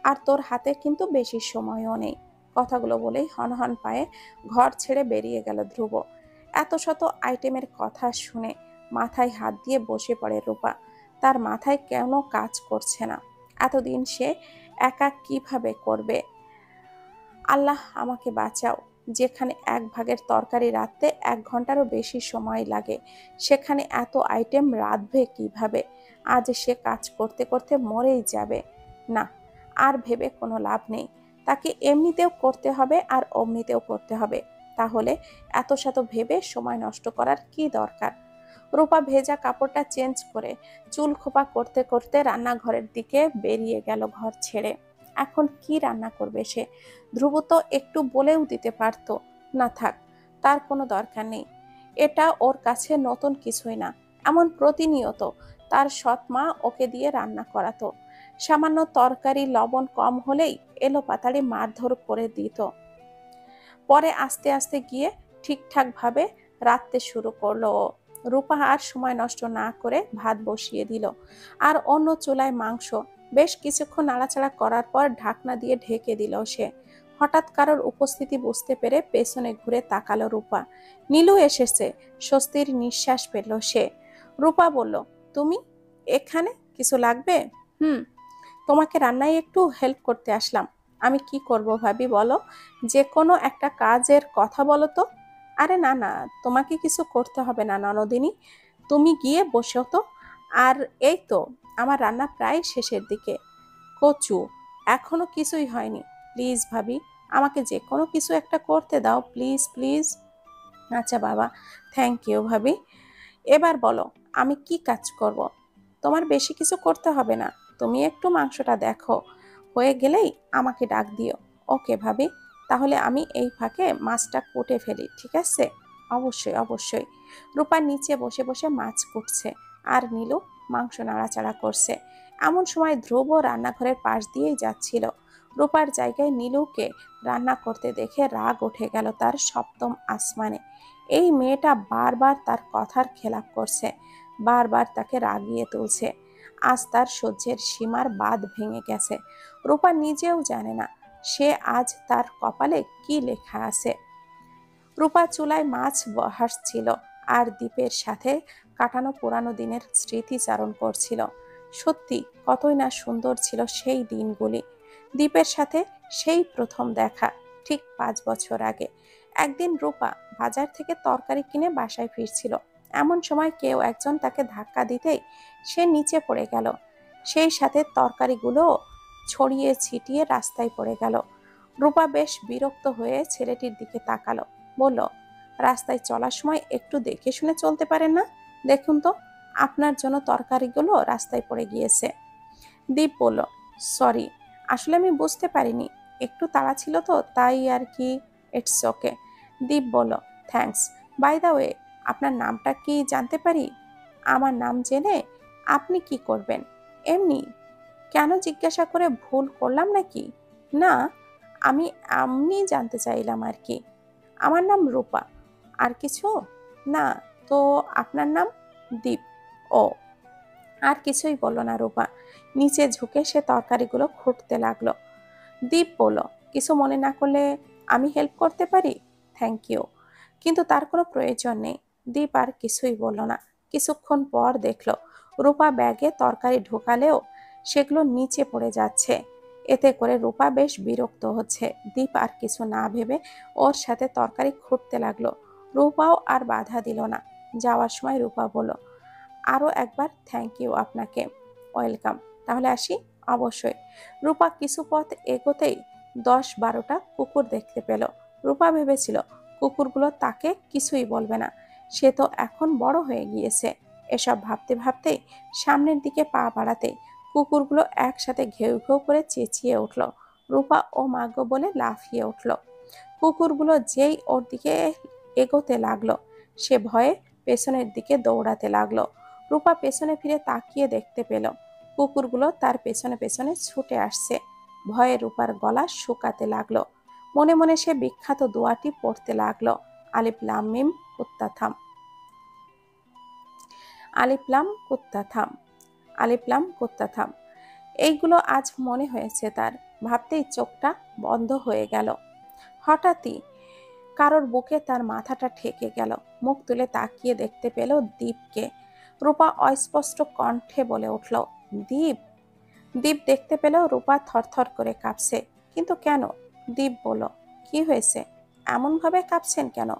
Speaker 1: আর তোর হাতে কিন্তু বেশি সময়ও নেই। কথাগুলো বলেই হনহন পায়ে ঘর ছেড়ে বেরিয়ে গেল ধ্রুব। এত শত আইটেমের কথা শুনে মাথায় হাত দিয়ে বসে পড়ে রূপা। তার মাথায় কেন কাজ করছে না। এতদিন সে একা কিভাবে করবে? আল্লাহ আমাকে বাঁচাও। যেখানে 1 ভাগের তরকারি রাঁধতে 1 ঘন্টারও বেশি সময় লাগে, সেখানে এত আইটেম রাঁধবে কিভাবে? আজ সে কাজ করতে করতে মরেই যাবে। না, আর ভেবে কোনো লাভ নেই। তাকে এমনিতেও করতে হবে আর অমনিতেও করতে হবে। তাহলে এত শত ভেবে সময় নষ্ট করার কি দরকার? রূপা ভেজা কাপড়টা চেঞ্জ করে চুল খোপা করতে করতে রান্নাঘরের দিকে বেরিয়ে গেল ঘর ছেড়ে। এখন কি রান্না করবে সে? ধ্রুব তো একটু বলেও দিতে পারতো। না থাক, তার কোনো দরকার নেই। এটা ওর কাছে নতুন কিছুই না। এমন প্রতিনিয়ত তার সৎ মা ওকে দিয়ে রান্না করাতো। সামান্য তরকারি লবণ কম হলেই এলোপাতাড়ি মারধর করে দিত। পরে আস্তে আস্তে গিয়ে ঠিকঠাক ভাবে রাঁধতে শুরু করলো ও। রূপা আর সময় নষ্ট না করে ভাত বসিয়ে দিল, আর অন্য চুলায় মাংস। বেশ কিছুক্ষণ নাড়াচাড়া করার পর ঢাকনা দিয়ে ঢেকে দিল সে। হঠাৎ কারোর উপস্থিতি বুঝতে পেরে পেছনে ঘুরে তাকালো রূপা। নীলু এসেছে। স্বস্তির নিঃশ্বাস পেল সে। রূপা বলল, তুমি এখানে? কিছু লাগবে? হুম, তোমাকে রান্নায় একটু হেল্প করতে আসলাম। আমি কি করব ভাবি বলো? যে কোনো একটা কাজের কথা বলো তো। আরে না না, তোমাকে কিছু করতে হবে না ননদিনী, তুমি গিয়ে বসো তো। আর এই তো, আমার রান্না প্রায় শেষের দিকে। কচু, এখনো কিছুই হয়নি। প্লিজ ভাবি, আমাকে যে কোনো কিছু একটা করতে দাও, প্লিজ প্লিজ। আচ্ছা বাবা, থ্যাংক ইউ ভাবি। এবার বলো আমি কি কাজ করব? তোমার বেশি কিছু করতে হবে না, তুমি একটু মাংসটা দেখো, হয়ে গেলেই আমাকে ডাক দিও। ওকে ভাবি, তাহলে আমি এই ফাঁকে মাছটা কুটে ফেলি, ঠিক আছে? অবশ্যই অবশ্যই। রূপা নিচে বসে বসে মাছ কুটছে, আর নীলু মাংস নাড়াচাড়া করছে। এমন সময় ধ্রুব রান্নাঘরের পাশ দিয়েই যাচ্ছিল। রূপার জায়গায় নীলুকে রান্না করতে দেখে রাগ উঠে গেল তার সপ্তম আসমানে। এই মেয়েটা বারবার তার কথার খেলাপ করছে, বারবার তাকে রাগিয়ে তুলছে। আজ তার সহ্যের সীমার বাঁধ ভেঙে গেছে। রূপা নিজেও জানে না সে আজ তার কপালে কি লেখা আছে। রূপা চুলায় মাছ বসাচ্ছিল আর দ্বীপের সাথে কাটানো পুরানো দিনের স্মৃতিচারণ করছিল। সত্যি কতই না সুন্দর ছিল সেই দিনগুলি। দ্বীপের সাথে সেই প্রথম দেখা, ঠিক 5 বছর আগে। একদিন রূপা বাজার থেকে তরকারি কিনে বাসায় ফিরছিল। এমন সময় কেউ একজন তাকে ধাক্কা দিতেই সে নিচে পড়ে গেল। সেই সাথে তরকারিগুলো ছড়িয়ে ছিটিয়ে রাস্তায় পড়ে গেল। রূপা বেশ বিরক্ত হয়ে ছেলেটির দিকে তাকালো, বলল, রাস্তায় চলার সময় একটু দেখে শুনে চলতে পারেন না? দেখুন তো, আপনার জন্য তরকারিগুলো রাস্তায় পড়ে গিয়েছে। দীপ বলল, সরি, আসলে আমি বুঝতে পারিনি, একটু তাড়া ছিল তো তাই আর কি। It's okay. দীপ বলল, থ্যাঙ্কস। বাই দ্য ওয়ে, আপনার নামটা কি জানতে পারি? আমার নাম জেনে আপনি কি করবেন? এমনি। কেন জিজ্ঞাসা করে ভুল করলাম নাকি? না, আমি এমনি জানতে চাইলাম আর কি। আমার নাম রূপা। আর কিছু? না। তো আপনার নাম? দীপ। ও, আর কিছুই বলল না রূপা। নিচে ঝুঁকে সে তরকারিগুলো খুঁটতে লাগলো। দীপ বলল, কিছু মনে না করলে আমি হেল্প করতে পারি? থ্যাংক ইউ, কিন্তু তার কোনো প্রয়োজন নেই। দীপ আর কিছুই বলল না। কিছুক্ষণ পর দেখলো রূপা ব্যাগে তরকারি ঢোকালেও সেগুলো নিচে পড়ে যাচ্ছে। এতে করে রূপা বেশ বিরক্ত হচ্ছে। দীপ আর কিছু না ভেবে ওর সাথে তরকারি খুঁটতে লাগলো। রূপাও আর বাধা দিল না। যাওয়ার সময় রূপা বলল, আরও একবার থ্যাংক ইউ আপনাকে। ওয়েলকাম। তাহলে আসি? অবশ্যই। রূপা কিছু পথ এগোতেই 10-12টা কুকুর দেখতে পেল। রূপা ভেবেছিল কুকুরগুলো তাকে কিছুই বলবে না, সে তো এখন বড় হয়ে গিয়েছে। এসব ভাবতে ভাবতেই সামনের দিকে পা বাড়াতে কুকুরগুলো একসাথে ঘেউ ঘেউ করে চেঁচিয়ে উঠল। রূপা ও মাগো বলে লাফিয়ে উঠল। কুকুরগুলো যেই ওর দিকে এগোতে লাগলো, সে ভয়ে পেছনের দিকে দৌড়াতে লাগলো। রূপা পেছনে ফিরে তাকিয়ে দেখতে পেল কুকুরগুলো তার পেছনে পেছনে ছুটে আসছে। ভয়ে রূপার গলা শুকাতে লাগলো। মনে মনে সে বিখ্যাত দোয়াটি পড়তে লাগলো, আলিফ লাম মিম কুত্তা থাম, আলিফ লাম কুত্তা থাম, আলিফ লাম কুত্তা থাম। এইগুলো আজ মনে হয়েছে তার। ভাবতেই চোখটা বন্ধ হয়ে গেল। হঠাৎই কারোর বুকে তার মাথাটা ঠেকে গেল। মুখ তুলে তাকিয়ে দেখতে পেল দীপকে। রূপা অস্পষ্ট কণ্ঠে বলে উঠল, দীপ। দীপ দেখতে পেল রূপা থরথর করে কাঁপছে। কিন্তু কেন? দীপ বলল, কি হয়েছে? এমনভাবে কাঁপছেন কেন?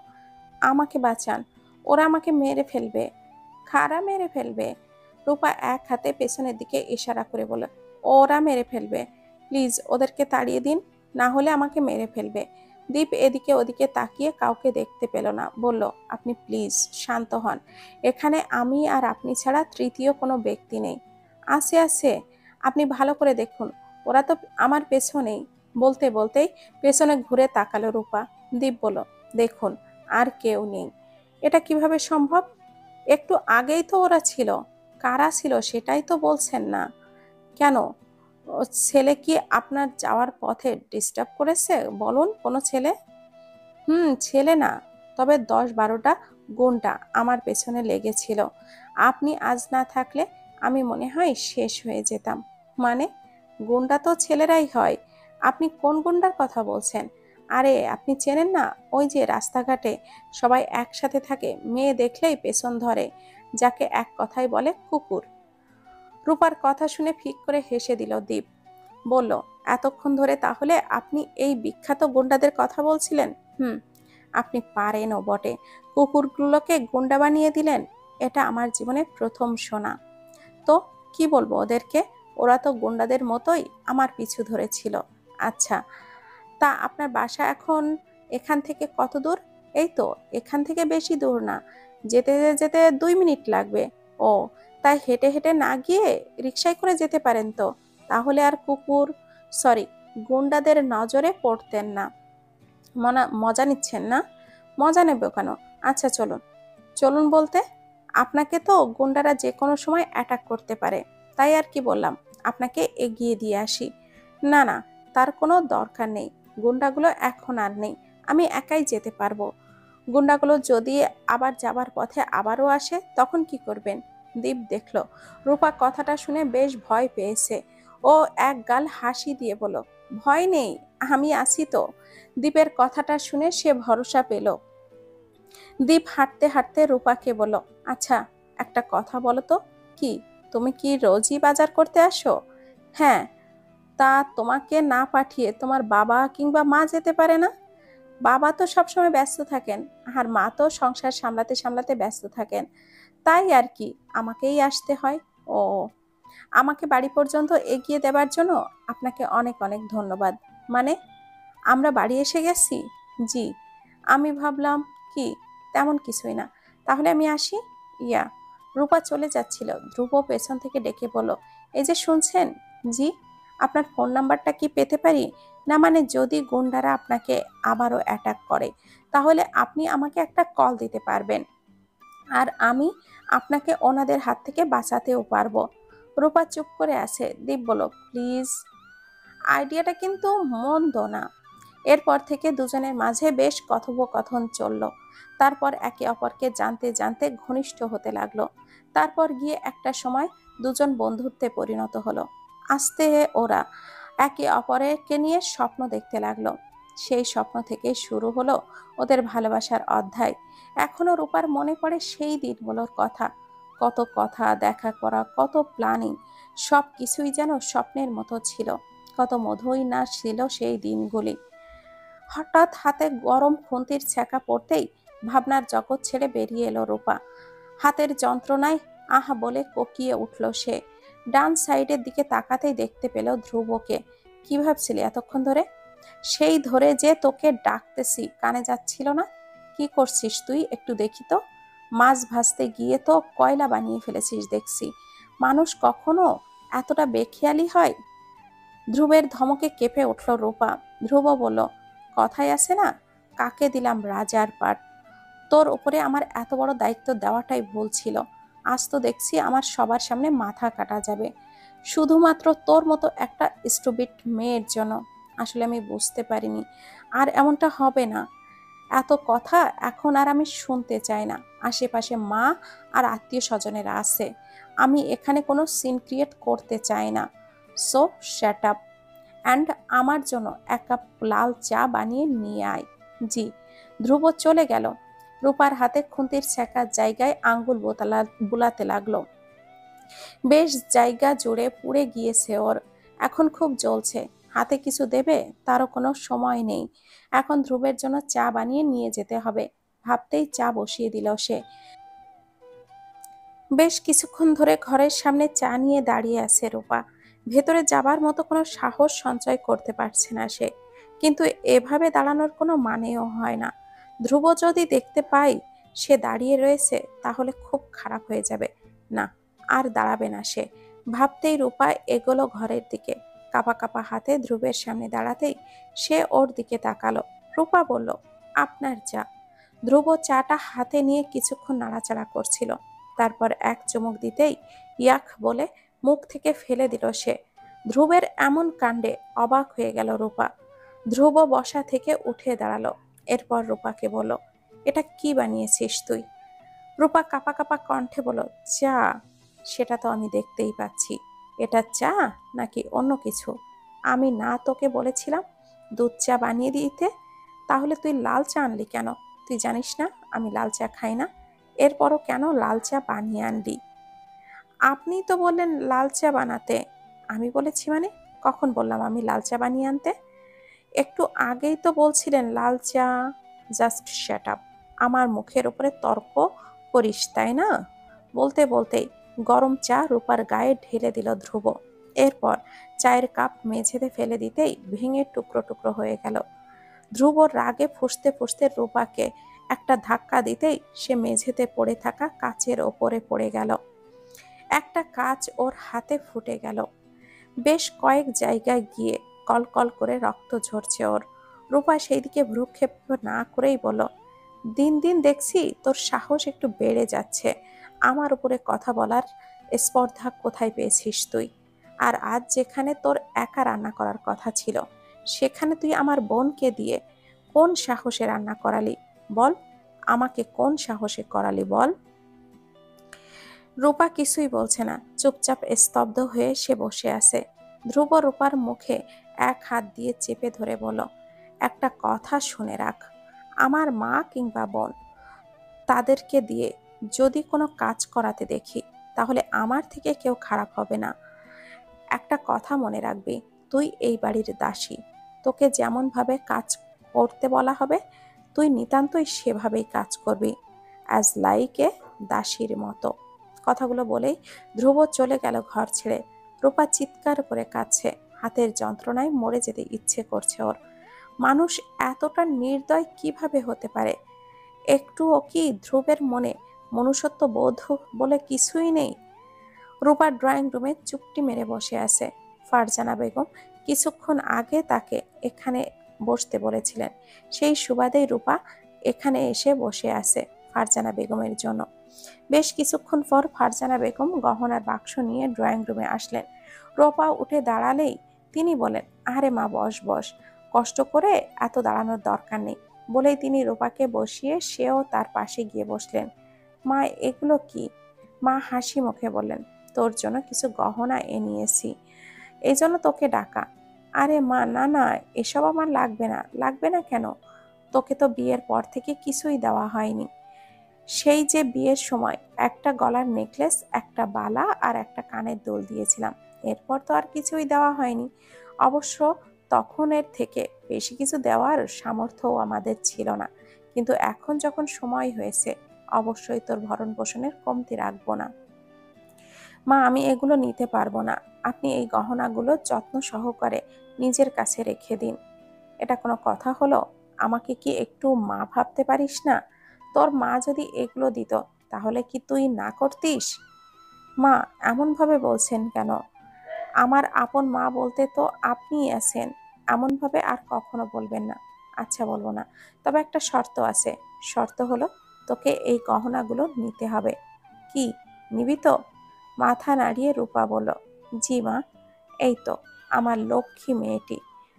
Speaker 1: আমাকে বাঁচান, ওরা আমাকে মেরে ফেলবে। খাড়া মেরে ফেলবে? রূপা এক হাতে পেছনের দিকে ইশারা করে বলল, ওরা মেরে ফেলবে, প্লিজ ওদেরকে তাড়িয়ে দিন, না হলে আমাকে মেরে ফেলবে। দীপ এদিকে ওদিকে তাকিয়ে কাউকে দেখতে পেল না। বলল, আপনি প্লিজ শান্ত হন, এখানে আমি আর আপনি ছাড়া তৃতীয় কোনো ব্যক্তি নেই। আছে আছে, আপনি ভালো করে দেখুন, ওরা তো আমার পেছনেই। বলতে বলতেই পেছনে ঘুরে তাকালো রূপা। দীপ বলল, দেখুন, আর কেউ নেই। এটা কিভাবে সম্ভব? একটু আগেই তো ওরা ছিল। কারা ছিল সেটাই তো বলছেন না। কেন? ও ছেলে কি আপনার যাওয়ার পথে ডিস্টার্ব করেছে? বলুন, কোনো ছেলে? ছেলে না, তবে 10-12টা গুন্ডা আমার পেছনে লেগেছিল। আপনি আজ না থাকলে আমি মনে হয় শেষ হয়ে যেতাম। মানে? গুন্ডা তো ছেলেরাই হয়। আপনি কোন গুন্ডার কথা বলছেন? আরে আপনি চেনেন না, ওই যে রাস্তাঘাটে সবাই একসাথে থাকে, মেয়ে দেখলেই পেছন ধরে, যাকে এক কথায় বলে কুকুর। রূপার কথা শুনে ফিক করে হেসে দিল দীপ। বলল, এতক্ষণ ধরে তাহলে আপনি এই বিখ্যাত গুন্ডাদের কথা বলছিলেন? হুম, আপনি পারেনও বটে, কুকুরগুলোকে গুন্ডা বানিয়ে দিলেন। এটা আমার জীবনে প্রথম শোনা। তো কি বলবো ওদেরকে? ওরা তো গুন্ডাদের মতোই আমার পিছু ধরেছিল। আচ্ছা, তা আপনার বাসা এখন এখান থেকে কত দূর? এই তো, এখান থেকে বেশি দূর না, যেতে যেতে 2 মিনিট লাগবে। ও, তাই হেঁটে হেঁটে না গিয়ে রিকশায় করে যেতে পারেন তো, তাহলে আর কুকুর, সরি, গুন্ডাদের নজরে পড়তেন না। মজা নিচ্ছেন না? মজা নেব কেন? আচ্ছা চলুন। চলুন বলতে, আপনাকে তো গুন্ডারা যে কোনো সময় অ্যাটাক করতে পারে, তাই আর কি বললাম আপনাকে এগিয়ে দিয়ে আসি। না না, তার কোনো দরকার নেই, গুন্ডাগুলো এখন আর নেই, আমি একাই যেতে পারবো। গুন্ডাগুলো যদি আবার যাবার পথে আবারও আসে তখন কি করবেন? দীপ দেখল রূপা কথাটা শুনে বেশ ভয় পেয়েছে। ও এক গাল হাসি দিয়ে বলল, ভয় নেই, আমি আছি তো। দীপের কথাটা শুনে সে ভরসা পেল। দীপ হাঁটতে হাঁটতে রূপাকে বলল, আচ্ছা, একটা কথা বলো তো। কি? তুমি কি রোজই বাজার করতে আসো? হ্যাঁ। তা তোমাকে না পাঠিয়ে তোমার বাবা কিংবা মা যেতে পারে না? বাবা তো সবসময় ব্যস্ত থাকেন, আর মা তো সংসার সামলাতে সামলাতে ব্যস্ত থাকেন, তাই আর কি আমাকেই আসতে হয়। ও, আমাকে বাড়ি পর্যন্ত এগিয়ে দেবার জন্য আপনাকে অনেক অনেক ধন্যবাদ। মানে? আমরা বাড়ি এসে গেছি? জি। আমি ভাবলাম কি, তেমন কিছুই না। তাহলে আমি আসি? ইয়া। রূপা চলে যাচ্ছিল। ধ্রুব পেছন থেকে ডেকে বলল, এই যে শুনছেন? জি। আপনার ফোন নাম্বারটা কি পেতে পারি? না মানে যদি গুন্ডারা আপনাকে আবারও অ্যাটাক করে তাহলে আপনি আমাকে একটা কল দিতে পারবেন, আর আমি আপনাকে ওনাদের হাত থেকে বাঁচাতেও পারবো। রূপা চুপ করে আছে। দীপ বলল, প্লিজ। আইডিয়াটা কিন্তু মন্দ না। এরপর থেকে দুজনের মাঝে বেশ কথোপকথন চলল। তারপর একে অপরকে জানতে জানতে ঘনিষ্ঠ হতে লাগলো। তারপর গিয়ে একটা সময় দুজন বন্ধুত্বে পরিণত হলো। আস্তে ওরা একে অপরকে নিয়ে স্বপ্ন দেখতে লাগলো। সেই স্বপ্ন থেকে শুরু হলো ওদের ভালোবাসার অধ্যায়। এখনো রূপার মনে পড়ে সেই দিনগুলোর কথা। কত কথা, দেখা করা, কত প্ল্যানিং, সব কিছুই যেন স্বপ্নের মতো ছিল। কত মধুই না ছিল সেই দিনগুলি। হঠাৎ হাতে গরম খুন্তির ছ্যাঁকা পড়তেই ভাবনার জগৎ ছেড়ে বেরিয়ে এলো রূপা। হাতের যন্ত্রণায় আহা বলে কোকিয়ে উঠল সে। ডান সাইডের দিকে তাকাতেই দেখতে পেল ধ্রুবকে। কি ভাবছিলি এতক্ষণ ধরে? সেই ধরে যে তোকে ডাকতেছি, কানে যাচ্ছিল না? কি করছিস তুই একটু দেখি তো। মাছ ভাজতে গিয়ে তো কয়লা বানিয়ে ফেলেছিস দেখছি। মানুষ কখনো এতটা বেখেয়ালি হয়? ধ্রুবের ধমকে কেঁপে উঠল রূপা। ধ্রুব বলল, কথায় আছে না, কাকে দিলাম রাজার পাট। তোর উপরে আমার এত বড় দায়িত্ব দেওয়াটাই ভুল ছিল। আজ তো দেখছি আমার সবার সামনে মাথা কাটা যাবে, শুধুমাত্র তোর মতো একটা স্টুপিড মেয়ের জন্য। আসলে আমি বুঝতে পারিনি আর এমনটা হবে না। এত কথা এখন আর আমি শুনতে চাই না। আশেপাশে মা আর আত্মীয় স্বজনেরা আছে। আমি এখানে কোনো সিন ক্রিয়েট করতে চাই না। সো শ্যাট আপ অ্যান্ড আমার জন্য এক কাপ লাল চা বানিয়ে নিয়ে আয়। জি। ধ্রুব চলে গেল। রূপার হাতে খুন্তির ছ্যাঁকার জায়গায় আঙ্গুল বুলাতে লাগলো। বেশ জায়গা জুড়ে পুড়ে গিয়েছে ওর। এখন খুব জ্বলছে। হাতে কিছু দেবে তারও কোনো সময় নেই। এখন ধ্রুবের জন্য চা বানিয়ে নিয়ে যেতে হবে। ভাবতেই চা বসিয়ে দিল সে। বেশ কিছুক্ষণ ধরে ঘরের সামনে চা নিয়ে দাঁড়িয়ে আছে রূপা। ভেতরে যাবার মতো কোনো সাহস সঞ্চয় করতে পারছে না সে। কিন্তু এভাবে দাঁড়ানোর কোনো মানেও হয় না। ধ্রুব যদি দেখতে পায় সে দাঁড়িয়ে রয়েছে তাহলে খুব খারাপ হয়ে যাবে। না, আর দাঁড়াবে না সে। ভাবতেই রূপা এগোলো ঘরের দিকে। কাঁপা কাঁপা হাতে ধ্রুবের সামনে দাঁড়াতেই সে ওর দিকে তাকালো। রূপা বলল, আপনার চা। ধ্রুব চাটা হাতে নিয়ে কিছুক্ষণ নাড়াচাড়া করছিল। তারপর এক চুমুক দিতেই ইয়াক বলে মুখ থেকে ফেলে দিল সে। ধ্রুবের এমন কাণ্ডে অবাক হয়ে গেল রূপা। ধ্রুব বসা থেকে উঠে দাঁড়ালো। এরপর রূপাকে বলল, এটা কি বানিয়েছিস তুই? রূপা কাঁপা কাঁপা কণ্ঠে বলল, চা। সেটা তো আমি দেখতেই পাচ্ছি। এটা চা নাকি অন্য কিছু? আমি না তোকে বলেছিলাম দুধ চা বানিয়ে দিতে? তাহলে তুই লাল চা আনলি কেন? তুই জানিস না আমি লাল চা খাই না? এরপরও কেন লাল চা বানিয়ে আনলি? আপনি তো বললেন লাল চা বানাতে। আমি বলেছি মানে? কখন বললাম আমি লাল চা বানিয়ে আনতে? একটু আগেই তো বলছিলেন লাল চা। Just shut up. আমার মুখের উপরে তর্ক করিস তাই না? বলতে বলতেই গরম চা রূপার গায়ে ঢেলে দিল ধ্রুব। এরপর চায়ের কাপ মেঝেতে ফেলে দিতেই ভেঙে টুকরো টুকরো হয়ে গেল। ধ্রুব রাগে ফুঁসতে ফুঁসতে রূপাকে একটা ধাক্কা দিতেই সে মেঝেতে পড়ে থাকা কাচের ওপরে পড়ে গেল। একটা কাচ ওর হাতে ফুটে গেল। বেশ কয়েক জায়গায় গিয়ে কলকল করে রক্ত ঝরছে ওর। রূপা সেই দিকে ভ্রুক্ষেপ না করেই বলল, দিন দিন দেখছি তোর সাহস একটু বেড়ে যাচ্ছে। আমার উপরে কথা বলার স্পর্ধা কোথায় পেয়েছিস তুই? আর আজ যেখানে তোর একা রান্না করার কথা ছিল সেখানে তুই আমার বোনকে দিয়ে কোন সাহসে রান্না করালি বল? আমাকে কোন সাহসে করালি বল? রূপা কিছুই বলছে না, চুপচাপ স্তব্ধ হয়ে সে বসে আছে। ধ্রুব রূপার মুখে এক হাত দিয়ে চেপে ধরে বলল, একটা কথা শুনে রাখ, আমার মা কিংবা বোন তাদেরকে দিয়ে যদি কোনো কাজ করাতে দেখি তাহলে আমার থেকে কেউ খারাপ হবে না। একটা কথা মনে রাখবি, তুই এই বাড়ির দাসী। তোকে যেমন ভাবে কাজ করতে বলা হবে তুই নিতান্তই সেভাবেই কাজ করবি, অ্যাজ লাইক এ দাসীর মতো। কথাগুলো বলেই ধ্রুব চলে গেল ঘর ছেড়ে। রূপা চিৎকার করে কাঁদছে। হাতের যন্ত্রণায় মরে যেতে ইচ্ছে করছে ওর। মানুষ এতটা নির্দয় কিভাবে হতে পারে? একটুও কি ধ্রুবের মনে মনুষ্যত্ব বোধ বলে কিছুই নেই? রূপা ড্রয়িং রুমে চুপটি মেরে বসে আছে। ফারজানা বেগম কিছুক্ষণ আগে তাকে এখানে বসতে বলেছিলেন, সেই সুবাদেই রূপা এখানে এসে বসে আছে ফারজানা বেগমের জন্য। বেশ কিছুক্ষণ পর ফারজানা বেগম গহনার বাক্স নিয়ে ড্রয়িং রুমে আসলেন। রূপা উঠে দাঁড়ালেই তিনি বলেন, আরে মা, বস বস, কষ্ট করে এত দাঁড়ানোর দরকার নেই বলেই তিনি রূপাকে বসিয়ে সেও তার পাশে গিয়ে বসলেন। মা, এগুলো কি? মা হাসি মুখে বললেন, তোর জন্য কিছু গহনা এনেছি, এই জন্য তোকে ডাকা। আরে মা, না না, এসব আমার লাগবে না। লাগবে না কেন? তোকে তো বিয়ের পর থেকে কিছুই দেওয়া হয়নি। সেই যে বিয়ের সময় একটা গলার নেকলেস, একটা বালা আর একটা কানের দুল দিয়েছিলাম, এরপর তো আর কিছুই দেওয়া হয়নি। অবশ্য তখন এর থেকে বেশি কিছু দেওয়ার সামর্থ্যও আমাদের ছিল না, কিন্তু এখন যখন সময় হয়েছে, অবশ্যই তোর ভরণ পোষণের কমতি রাখবো না। মা, আমি এগুলো নিতে পারবো না। আপনি এই গহনাগুলো যত্ন সহকারে নিজের কাছে রেখে দিন। এটা কোনো কথা হলো? আমাকে কি একটু মা ভাবতে পারিস না? তোর মা যদি এগুলো দিত, তাহলে কি তুই না করতিস? মা, এমনভাবে বলছেন কেন? আমার আপন মা বলতে তো আপনিই আছেন। এমনভাবে আর কখনো বলবেন না। আচ্ছা, বলবো না, তবে একটা শর্ত আছে। শর্ত হলো, তোকে এই গহনাগুলো নিতে হবে। কি, নিবি তো? মাথা নাড়িয়ে রূপা বলল, জি মা। এই তো আমার লক্ষ্মী মেয়েটি।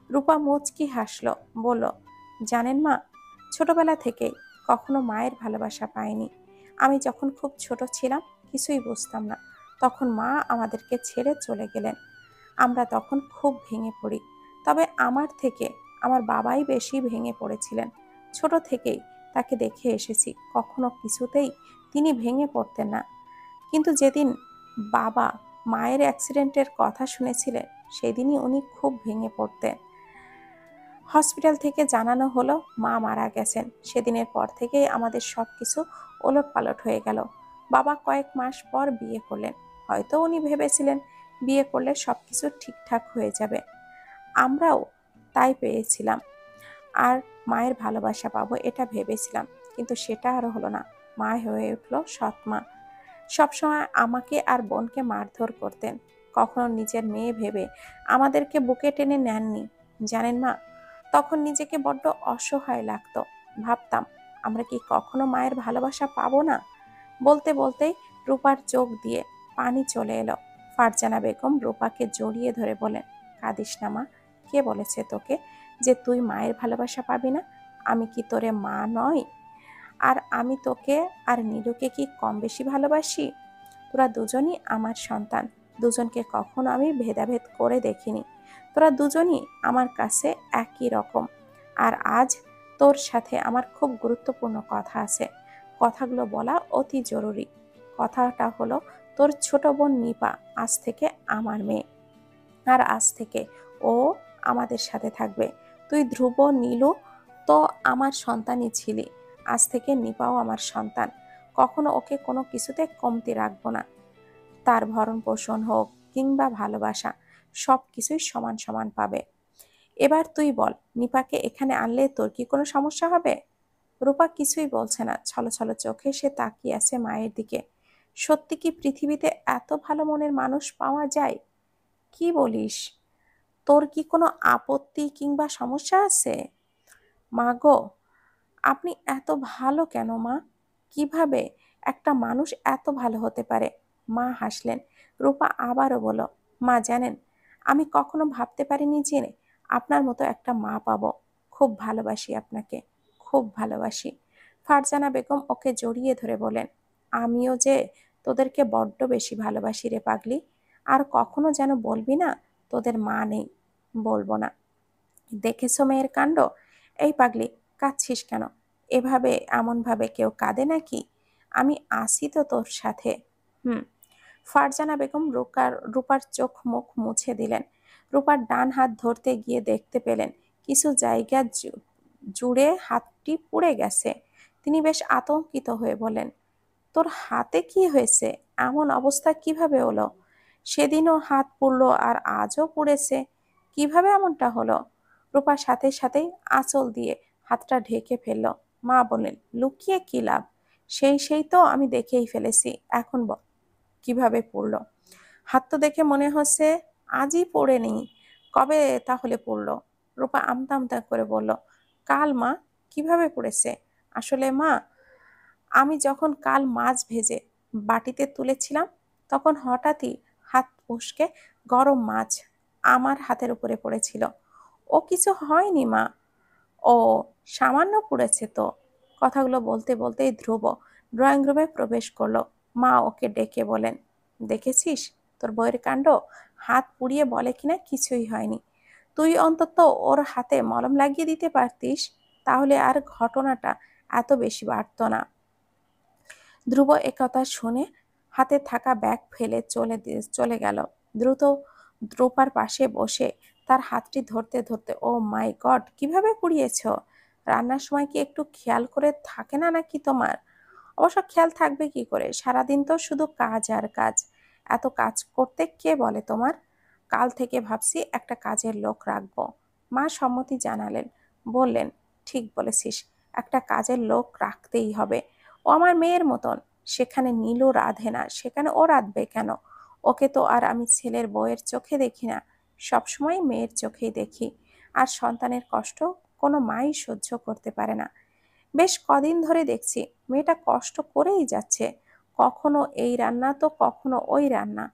Speaker 1: রূপা মুচকি হাসল, বলল, জানেন মা, ছোটবেলা থেকেই কখনো মায়ের ভালোবাসা পাইনি। আমি যখন খুব ছোট ছিলাম, কিছুই বুঝতাম না, তখন মা আমাদেরকে ছেড়ে চলে গেলেন। আমরা তখন খুব ভেঙে পড়ি। তবে আমার থেকে আমার বাবাই বেশি ভেঙে পড়েছিলেন। ছোট থেকেই তাকে দেখে এসেছি, কখনো কিছুতেই তিনি ভেঙে পড়তেন না। কিন্তু যেদিন বাবা মায়ের অ্যাক্সিডেন্টের কথা শুনেছিলেন, সেদিনই উনি খুব ভেঙে পড়তেন। হসপিটাল থেকে জানানো হলো মা মারা গেছেন। সেদিনের পর থেকেই আমাদের সবকিছু ওলটপালট হয়ে গেল। বাবা কয়েক মাস পর বিয়ে করলেন। হয়তো উনি ভেবেছিলেন বিয়ে করলে সবকিছু ঠিকঠাক হয়ে যাবে। আমরাও তাই পেয়েছিলাম, আর মায়ের ভালোবাসা পাবো এটা ভেবেছিলাম, কিন্তু সেটা আর হলো না। মা হয়ে উঠলো সৎ মা। সবসময় আমাকে আর বোনকে মারধর করতেন। কখনো নিজের মেয়ে ভেবে আমাদেরকে বুকে টেনে নেননি। জানেন মা, তখন নিজেকে বড্ড অসহায় লাগতো। ভাবতাম, আমরা কি কখনো মায়ের ভালোবাসা পাবো না? বলতে বলতেই রূপার চোখ দিয়ে পানি চলে এলো। ফারজানা বেগম রূপাকে জড়িয়ে ধরে বলেন, কাঁদিস না মা। কে বলেছে তোকে যে তুই মায়ের ভালোবাসা পাবি না? আমি কি তোরে মা নই? আর আমি তোকে আর নীলুকে কি কম বেশি ভালোবাসি? তোরা দুজনই আমার সন্তান। দুজনকে কখনো আমি ভেদাভেদ করে দেখিনি। তোরা দুজনই আমার কাছে একই রকম। আর আজ তোর সাথে আমার খুব গুরুত্বপূর্ণ কথা আছে। কথাগুলো বলা অতি জরুরি। কথাটা হলো, তোর ছোট বোন নিপা আজ থেকে আমার মেয়ে, আর আজ থেকে ও আমাদের সাথে থাকবে। তুই ধ্রুব, নীলু তো আমার সন্তানই ছিলি, আজ থেকে নিপাও আমার সন্তান। কখনো ওকে কোনো কিছুতে কমতি রাখবো না। তার ভরণ পোষণ হোক কিংবা ভালোবাসা, সব কিছুই সমান সমান পাবে। এবার তুই বল, নিপাকে এখানে আনলে তোর কি কোনো সমস্যা হবে? রূপা কিছুই বলছে না, ছলছল চোখে সে তাকিয়ে আছে মায়ের দিকে। সত্যি কি পৃথিবীতে এত ভালো মনের মানুষ পাওয়া যায়? কি বলিস? তোর কি কোনো আপত্তি কিংবা সমস্যা আছে? মা গো, আপনি এত ভালো কেন মা? কিভাবে একটা মানুষ এত ভালো হতে পারে? মা হাসলেন। রূপা আবারও বলল, মা জানেন, আমি কখনো ভাবতে পারিনি যে আপনার মতো একটা মা পাবো। খুব ভালোবাসি আপনাকে, খুব ভালোবাসি। ফারজানা বেগম ওকে জড়িয়ে ধরে বলেন, আমিও যে তোদেরকে বড্ড বেশি ভালোবাসি রে পাগলি। আর কখনো যেন বলবি না তোদের মা নেই। বলবো না। দেখেছো মেয়ের কাণ্ড? এই পাগলি, কাঁদছিস কেন? এভাবে এমনভাবে কেউ কাঁদে নাকি? আমি আসি তো তোর সাথে। হুম। ফারজানা বেগম রূপার চোখ মুখ মুছে দিলেন। রূপার ডান হাত ধরতে গিয়ে দেখতে পেলেন কিছু জায়গা জুড়ে হাতটি পুড়ে গেছে। তিনি বেশ আতঙ্কিত হয়ে বলেন, তোর হাতে কি হয়েছে? এমন অবস্থা কিভাবে হলো? সেদিনও হাত পুড়লো আর আজও পুড়েছে, কিভাবে এমনটা হলো? রূপা সাথে সাথেই আঁচল দিয়ে হাতটা ঢেকে ফেলল। মা বললেন, লুকিয়ে কি লাভ? সেই তো আমি দেখেই ফেলেছি। এখন কিভাবে পড়লো? হাত তো দেখে মনে হচ্ছে আজই পড়ে নেই। কবে তাহলে পড়লো? রূপা আমতা আমতা করে বলল, কাল মা। কিভাবে পড়েছে? আসলে মা, আমি যখন কাল মাছ ভেজে বাটিতে তুলেছিলাম, তখন হঠাৎই হাত উস্কে গরম মাছ আমার হাতের উপরে পড়েছিল। ও কিছু হয়নি মা। ও সামান্য পুড়েছে তো। কথাগুলো বলতে বলতেই ধ্রুব ড্রয়িং রুমে প্রবেশ করলো। মা ওকে ডেকে বলেন, দেখেছিস তোর বউয়ের কাণ্ড? হাত পুড়িয়ে বলে কিনা কিছুই হয়নি। তুই অন্তত ওর হাতে মলম লাগিয়ে দিতে পারতিস, তাহলে আর ঘটনাটা এত বেশি বাড়তো না। ধ্রুব একথা শুনে হাতে থাকা ব্যাগ ফেলে চলে গেল। দ্রুত দ্রুপার পাশে বসে তার হাতটি ধরতে ধরতে, ও মাই গড, কিভাবে পুড়িয়েছ? রান্নার সময় কি একটু খেয়াল করে থাকে না নাকি তোমার? অবশ্য খেয়াল থাকবে কি করে, সারাদিন তো শুধু কাজ আর কাজ। এত কাজ করতে কে বলে তোমার? কাল থেকে ভাবছি একটা কাজের লোক রাখবো। মা সম্মতি জানালেন, বললেন, ঠিক বলেছিস, একটা কাজের লোক রাখতেই হবে। ও আমার মেয়ের মতন। সেখানে নীলও রাধে না, সেখানে ও রাধবে কেন? ওকে তো আর আমি ছেলের বউয়ের চোখে দেখি না, সবসময় মেয়ের চোখেই দেখি। আর সন্তানের কষ্ট কোনো মাই সহ্য করতে পারে না। বেশ কদিন ধরে দেখছি মেয়েটা কষ্ট করেই যাচ্ছে, কখনো এই রান্না তো কখনো ওই রান্না।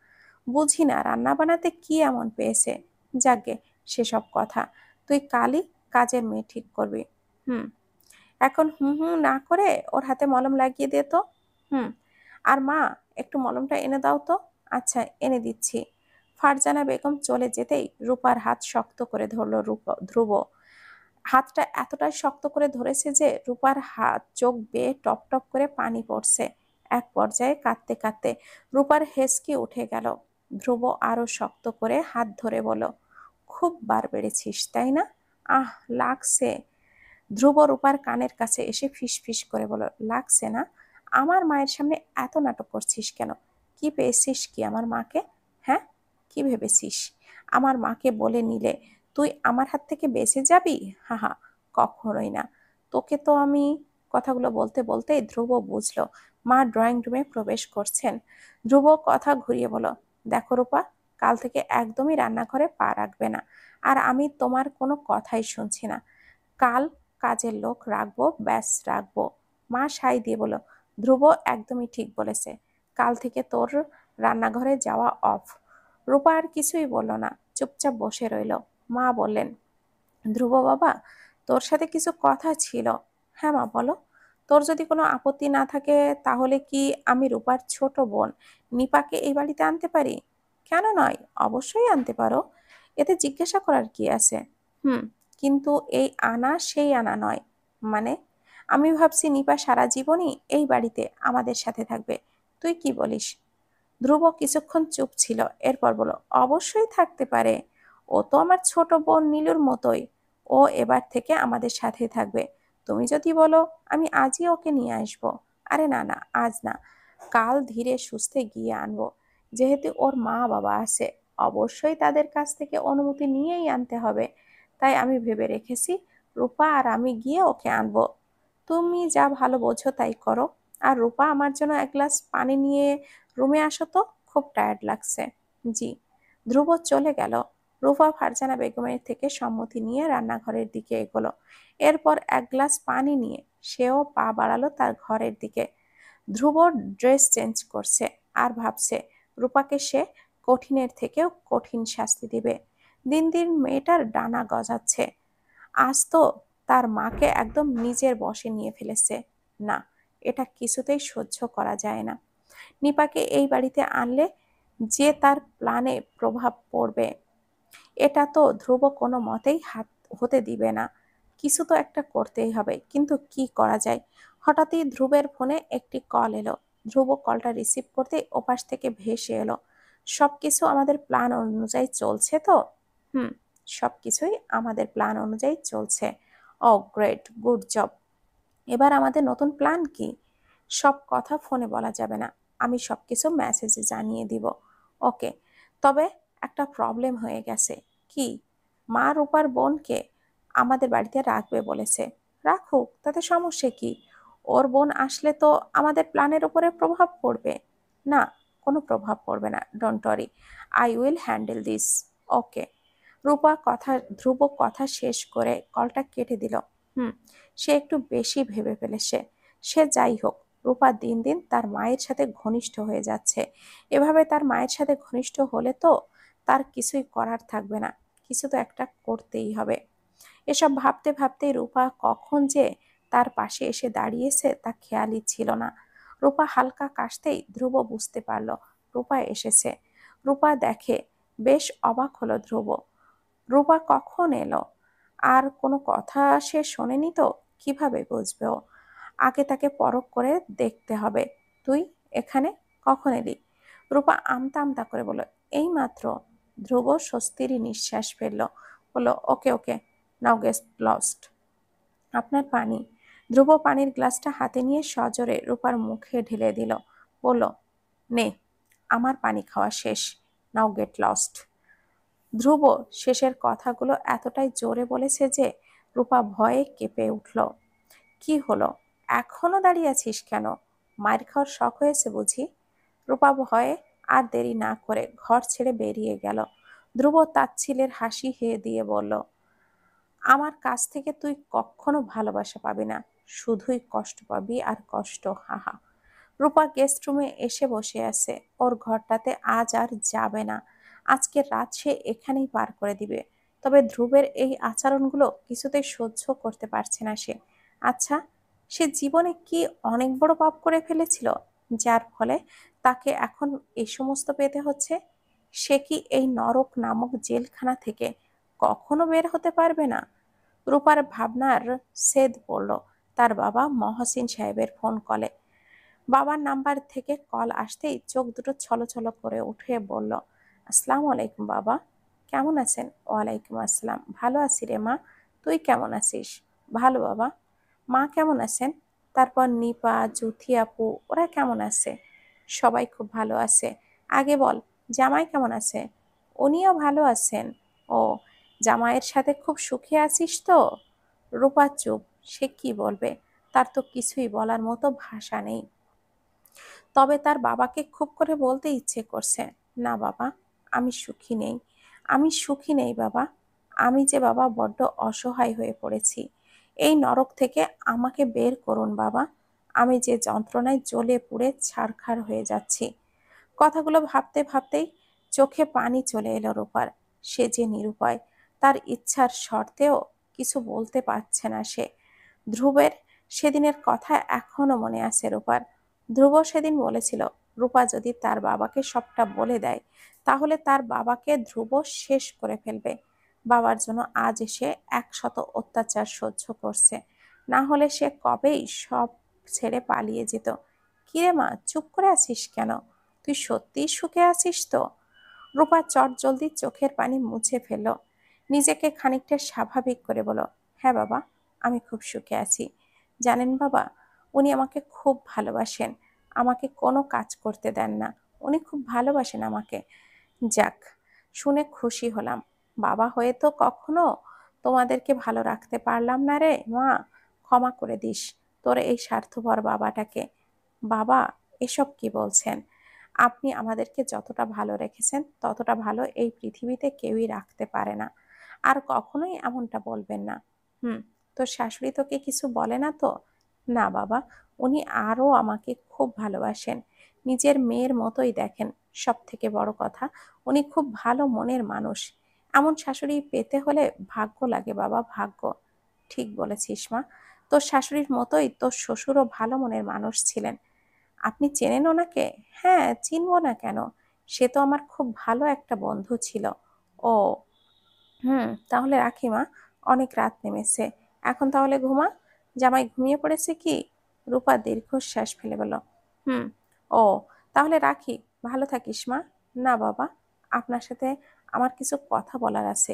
Speaker 1: বুঝি না রান্না বানাতে কি এমন পেয়েছে। যাকগে, সেসব কথা। তুই কালই কাজের মেয়ে ঠিক করবি। হুম। এখন হুম হুম না করে ওর হাতে মলম লাগিয়ে দে তো। হুম। আর মা, একটু মলমটা এনে দাও তো। আচ্ছা, এনে দিচ্ছি। ফারজানা বেগম চলে যেতেই রূপার হাত শক্ত করে ধরল ধ্রুব। হাতটা এতটাই শক্ত করে ধরেছে যে রূপার হাত চোখ বেয়ে টপ টপ করে পানি পড়ছে। এক পর্যায়ে কাঁদতে কাঁদতে রূপার হেসকি উঠে গেল। ধ্রুব আরো শক্ত করে হাত ধরে বলল, খুব বার বেড়েছিস তাই না? আহ, লাগছে। ধ্রুব রূপার কানের কাছে এসে ফিস ফিস করে বলল, লাগছে না? আমার মায়ের সামনে এত নাটক করছিস কেন? কি পেয়েছিস কি আমার মাকে? হ্যাঁ, কি ভেবেছিস আমার মাকে বলে নিলে তুই আমার হাত থেকে বেঁচে যাবি? হাহা, কখনোই না। তোকে তো আমি। কথাগুলো বলতে বলতেই ধ্রুব বুঝলো মা ড্রয়িং রুমে প্রবেশ করছেন। ধ্রুব কথা ঘুরিয়ে বলল, দেখো রূপা, কাল থেকে একদমই রান্নাঘরে পা রাখবে না। আর আমি তোমার কোনো কথাই শুনছি না। কাল কাজের লোক রাখবো, ব্যাস রাখবো। মা সাই দিয়ে বলল, ধ্রুব একদমই ঠিক বলেছে, কাল থেকে তোর রান্নাঘরে যাওয়া অফ। রূপা আর কিছুই বলল না, চুপচাপ বসে রইল। মা বললেন, ধ্রুব বাবা, তোর সাথে কিছু কথা ছিল। হ্যাঁ মা, বলো। তোর যদি কোনো আপত্তি না থাকে তাহলে কি আমি রূপার ছোট বোন নিপাকে এই বাড়িতে আনতে পারি? কেন নয়, অবশ্যই আনতে পারো। এতে জিজ্ঞাসা করার কি আছে? হুম। কিন্তু এই আনা সেই আনা নয়। মানে? আমি ভাবছি নিপা সারা জীবনই এই বাড়িতে আমাদের সাথে থাকবে। তুই কি বলিস? ধ্রুব কিছুক্ষণ চুপ ছিল, এরপর বলল, অবশ্যই থাকতে পারে। ও তো আমার ছোট বোন নীলুর মতোই। ও এবার থেকে আমাদের সাথে থাকবে। তুমি যদি বলো আমি আজই ওকে নিয়ে আসবো। আরে না না, আজ না, কাল ধীরে সুস্থে গিয়ে আনবো। যেহেতু ওর মা বাবা আছে, অবশ্যই তাদের কাছ থেকে অনুমতি নিয়েই আনতে হবে। তাই আমি ভেবে রেখেছি রূপা আর আমি গিয়ে ওকে আনবো। তুমি যা ভালো বোঝো তাই করো। আর রূপা, আমার জন্য এক গ্লাস পানি নিয়ে রুমে আসো তো, খুব টায়ার্ড লাগছে। জি। ধ্রুব চলে গেল। রূপা ফারজানা বেগমের থেকে সম্মতি নিয়ে রান্নাঘরের দিকে এগোলো। এরপর এক গ্লাস পানি নিয়ে সেও পা বাড়ালো তার ঘরের দিকে। ধ্রুব ড্রেস চেঞ্জ করছে আর ভাবছে রূপাকে সে কঠিনের থেকেও কঠিন শাস্তি দিবে। দিন দিন মেয়েটার ডানা গজাচ্ছে। আজ তো তার মাকে একদম নিজের বশে নিয়ে ফেলেছে। না, এটা কিছুতেই সহ্য করা যায় না। নিপাকে এই বাড়িতে আনলে যে তার প্ল্যানে প্রভাব পড়বে, এটা তো ধ্রুব কোনো মতেই হাত হতে দিবে না। কিছু তো একটা করতেই হবে, কিন্তু কি করা যায়? হঠাৎই ধ্রুবের ফোনে একটি কল এলো। ধ্রুব কলটা রিসিভ করতেই ওপাশ থেকে ভেসে এলো, সবকিছু আমাদের প্ল্যান অনুযায়ী চলছে তো? হুম, সবকিছুই আমাদের প্ল্যান অনুযায়ী চলছে। ও গ্রেট, গুড জব। এবার আমাদের নতুন প্ল্যান কি? সব কথা ফোনে বলা যাবে না, আমি সবকিছু মেসেজে জানিয়ে দিব। ওকে। তবে একটা প্রবলেম হয়ে গেছে। কি? মা রূপার বোনকে আমাদের বাড়িতে রাখবে বলেছে। রাখুক, তাতে সমস্যা কি? ওর বোন আসলে তো আমাদের প্ল্যানের উপরে প্রভাব পড়বে। না, কোনো প্রভাব পড়বে না, don't worry, I will handle this. Okay. Dhruv কথা শেষ করে কলটা কেটে দিল। হুম, সে একটু বেশি ভেবে ফেলেছে। সে যাই হোক, রূপা দিন দিন তার মায়ের সাথে ঘনিষ্ঠ হয়ে যাচ্ছে। এভাবে তার মায়ের সাথে ঘনিষ্ঠ হলে তো তার কিছুই করার থাকবে না, কিছু তো একটা করতেই হবে। এসব ভাবতে ভাবতেই রূপা কখন যে তার পাশে এসে দাঁড়িয়েছে তা খেয়ালই ছিল না। রূপা হালকা কাশতেই ধ্রুব বুঝতে পারল রূপা এসেছে। রূপা দেখে বেশ অবাক হলো ধ্রুব। রূপা কখন এলো? আর কোনো কথা সে শোনেনি তো কিভাবে বুঝবে ও? আগে তাকে পরখ করে দেখতে হবে। তুই এখানে কখন এলি? রূপা আমতা আমতা করে বলল, এই মাত্র। ধ্রুব স্বস্তিরই নিঃশ্বাস ফেলল। বলল, ওকে ওকে, নাও গেট লস্ট। আপনার পানি। ধ্রুব পানির গ্লাসটা হাতে নিয়ে সজোরে রূপার মুখে ঢেলে দিল। বলল, নে, আমার পানি খাওয়া শেষ, নাও গেট লস্ট। ধ্রুব শেষের কথাগুলো এতটাই জোরে বলেছে যে রূপা ভয়ে কেঁপে উঠল। কি হলো? এখনো দাঁড়িয়ে আছিস কেন? মায়ের খাওয়ার শখ হয়েছে বুঝি? রূপা ভয়ে আর দেরি না করে ঘর ছেড়ে বেরিয়ে গেল। ধ্রুব তাচ্ছিলের হাসি হেয়ে দিয়ে বলল, আমার কাছ থেকে তুই কখনো ভালোবাসা পাবি না, শুধুই কষ্ট পাবি আর কষ্ট, হাহা। রূপা গেস্ট রুমে এসে বসে আছে। ওর ঘরটাতে আজ আর যাবে না। আজকের রাত সে এখানেই পার করে দিবে। তবে ধ্রুবের এই আচরণগুলো কিছুতেই সহ্য করতে পারছে না সে। আচ্ছা, সে জীবনে কি অনেক বড় পাপ করে ফেলেছিল, যার ফলে তাকে এখন এই সমস্ত পেতে হচ্ছে? সে কি এই নরক নামক জেলখানা থেকে কখনো বের হতে পারবে না? রূপার ভাবনার ছেদ পড়ল তার বাবা মহসিন সাহেবের ফোন কলে। বাবার নাম্বার থেকে কল আসতেই চোখ দুটো ছলছল করে উঠে বলল, আসসালামু আলাইকুম বাবা, কেমন আছেন? ওয়ালাইকুম আসসালাম, ভালো আছি রে মা, তুই কেমন আছিস? ভালো বাবা। মা কেমন আছেন? তারপর নিপা, জুথি আপু, ওরা কেমন আছে? সবাই খুব ভালো আছে। আগে বল, জামাই কেমন আছে? উনিও ভালো আছেন। ও, জামাইয়ের সাথে খুব সুখে আছিস তো? রূপা চুপ। সে কি বলবে? তার তো কিছুই বলার মতো ভাষা নেই। তবে তার বাবাকে খুব করে বলতে ইচ্ছে করছে, না বাবা, আমি সুখী নেই। আমি সুখী নেই বাবা। আমি যে বাবা বড্ড অসহায় হয়ে পড়েছি। এই নরক থেকে আমাকে বের করুন বাবা। আমি যে যন্ত্রণায় জ্বলে পুড়ে ছারখার হয়ে যাচ্ছি। কথাগুলো ভাবতে ভাবতেই চোখে পানি চলে এলো রূপার। সে যে নিরুপায়, তার ইচ্ছার শর্তেও কিছু বলতে পারছে না সে। ধ্রুবের সেদিনের কথা এখনো মনে আছে রূপার। ধ্রুব সেদিন বলেছিল, রূপা যদি তার বাবাকে সবটা বলে দেয় তাহলে তার বাবাকে ধ্রুব শেষ করে ফেলবে। বাবার জন্য আজ এসে 100 অত্যাচার সহ্য করছে, না হলে সে কবেই সব ছেড়ে পালিয়ে যেত। কিরে মা, চুপ করে আছিস কেন? তুই সত্যিই সুখে আছিস তো? রূপা চটজলদি চোখের পানি মুছে ফেলল। নিজেকে খানিকটা স্বাভাবিক করে বলল, হ্যাঁ বাবা, আমি খুব সুখে আছি। জানেন বাবা, উনি আমাকে খুব ভালোবাসেন। আমাকে কোনো কাজ করতে দেন না। উনি খুব ভালোবাসেন আমাকে। যাক, শুনে খুশি হলাম। বাবা হয়ে তো কখনো তোমাদেরকে ভালো রাখতে পারলাম না রে মা। ক্ষমা করে দিস তোর এই স্বার্থপর বাবাটাকে। বাবা, এসব কি বলছেন? আপনি আমাদেরকে যতটা ভালো রেখেছেন ততটা ভালো এই পৃথিবীতে কেউই রাখতে পারে না। আর কখনোই এমনটা বলবেন না। হুম, তোর শাশুড়ি তোকে কিছু বলে না তো? না বাবা, উনি আরও আমাকে খুব ভালোবাসেন। নিজের মেয়ের মতোই দেখেন। সব থেকে বড় কথা, উনি খুব ভালো মনের মানুষ। এমন শাশুড়ি পেতে হলে ভাগ্য লাগে বাবা, ভাগ্য। ঠিক বলেছিস মা, তোর শাশুড়ির মতোই তোর শ্বশুরও ভালো মনের মানুষ ছিলেন। আপনি চেনেন ওনাকে? হ্যাঁ, চিনব না কেন? সে তো আমার খুব ভালো একটা বন্ধু ছিল। ও, তাহলে রাখি মা, অনেক রাত নেমেছে। এখন তাহলে ঘুমা। জামাই ঘুমিয়ে পড়েছে কি? রূপা দীর্ঘশ্বাস ফেলে বলল, হুম। ও, তাহলে রাখি। ভালো থাকিস মা। না বাবা, আপনার সাথে আমার কিছু কথা বলার আছে।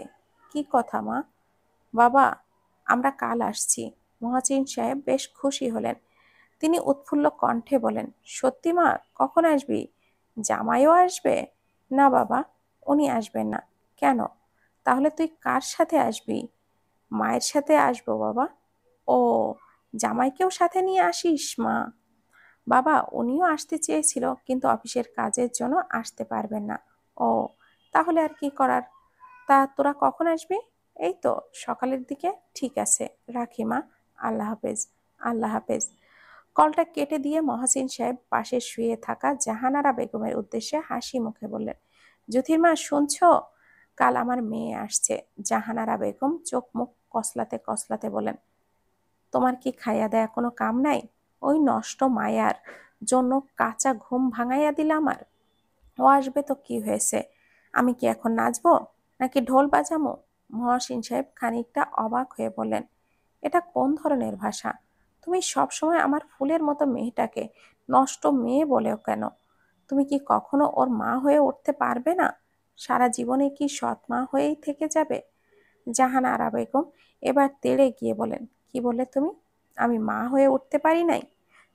Speaker 1: কি কথা মা? বাবা, আমরা কাল আসছি। মহাজিন সাহেব বেশ খুশি হলেন। তিনি উৎফুল্ল কণ্ঠে বলেন, সত্যি মা? কখন আসবি? জামাইও আসবে? না বাবা, উনি আসবেন না। কেন? তাহলে তুই কার সাথে আসবি? মায়ের সাথে আসবো বাবা। ও, জামাইকেও সাথে নিয়ে আসিস মা? বাবা, উনিও আসতে চেয়েছিল কিন্তু অফিসের কাজের জন্য আসতে পারবেন না। ও, তাহলে আর কি করার। তা তোরা কখন আসবি? এই তো সকালের দিকে। ঠিক আছে, রাখি মা। আল্লাহ হাফেজ। আল্লাহ হাফেজ। কলটা কেটে দিয়ে মহসিন সাহেব পাশে শুয়ে থাকা জাহানারা বেগমের উদ্দেশ্যে হাসি মুখে বললেন, জ্যোতির্মা শুনছো? কাল আমার মেয়ে আসছে। জাহানারা বেগম চোখ মুখ কসলাতে কসলাতে বলেন, তোমার কি খাইয়া দেয়া কোনো কাম নাই? ওই নষ্ট মায়ার জন্য কাঁচা ঘুম ভাঙাইয়া দিলা আমার। ও আসবে তো কি হয়েছে? আমি কি এখন নাচবো নাকি ঢোল বাজামো? মহসিন সাহেব খানিকটা অবাক হয়ে বললেন, এটা কোন ধরনের ভাষা? তুমি সবসময় আমার ফুলের মতো মেয়েটাকে নষ্ট মেয়ে বলেও কেন? তুমি কি কখনো ওর মা হয়ে উঠতে পারবে না? সারা জীবনে কি সৎ মা হয়েই থেকে যাবে? জাহানারা বেগম এবার তেড়ে গিয়ে বলেন, কি বললে তুমি? আমি মা হয়ে উঠতে পারি নাই?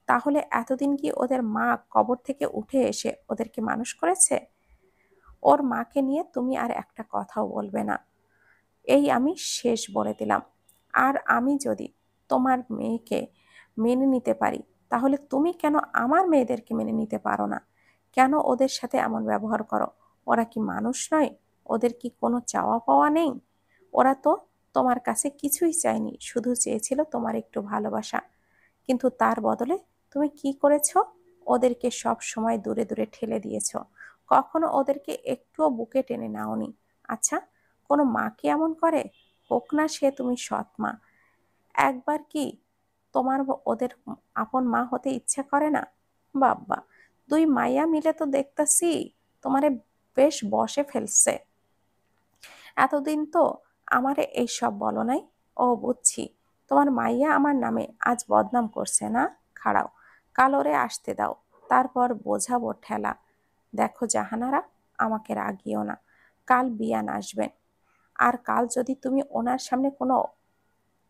Speaker 1: তাহলে এতদিন কি ওদের মা কবর থেকে উঠে এসে ওদেরকে মানুষ করেছে? ওর মাকে নিয়ে তুমি আর একটা কথাও বলবে না, এই আমি শেষ বলে দিলাম। আর আমি যদি তোমার মেয়েকে মেনে নিতে পারি, তাহলে তুমি কেন আমার মেয়েদেরকে মেনে নিতে পারো না? কেন ওদের সাথে এমন ব্যবহার করো? ওরা কি মানুষ নয়? ওদের কি কোনো চাওয়া পাওয়া নেই? ওরা তো তোমার কাছে কিছুই চায়নি, শুধু চেয়েছিল তোমার একটু ভালোবাসা। কিন্তু তার বদলে তুমি কি করেছো? ওদেরকে সব সময় দূরে দূরে ঠেলে দিয়েছো, কখনো ওদেরকে একটুও বুকে টেনে নাওনি। আচ্ছা, কোনো মা কি এমন করে? হোক না সে তুমি সৎ মা, একবার কি তোমার ওদের আপন মা হতে ইচ্ছা করে না? বাব্বা, দুই মাইয়া মিলে তো দেখতাছি তোমারে বেশ বশে ফেলছে। এতদিন তো আমারে এইসব বলো নাই। ও, বুঝছি, তোমার মাইয়া আমার নামে আজ বদনাম করছে না। খাড়াও, কাল ওরে আসতে দাও, তারপর বোঝাবো ঠেলা। দেখো জাহানারা, আমাকে রাগিও না। কাল বিয়ান আসবেন, আর কাল যদি তুমি ওনার সামনে কোনো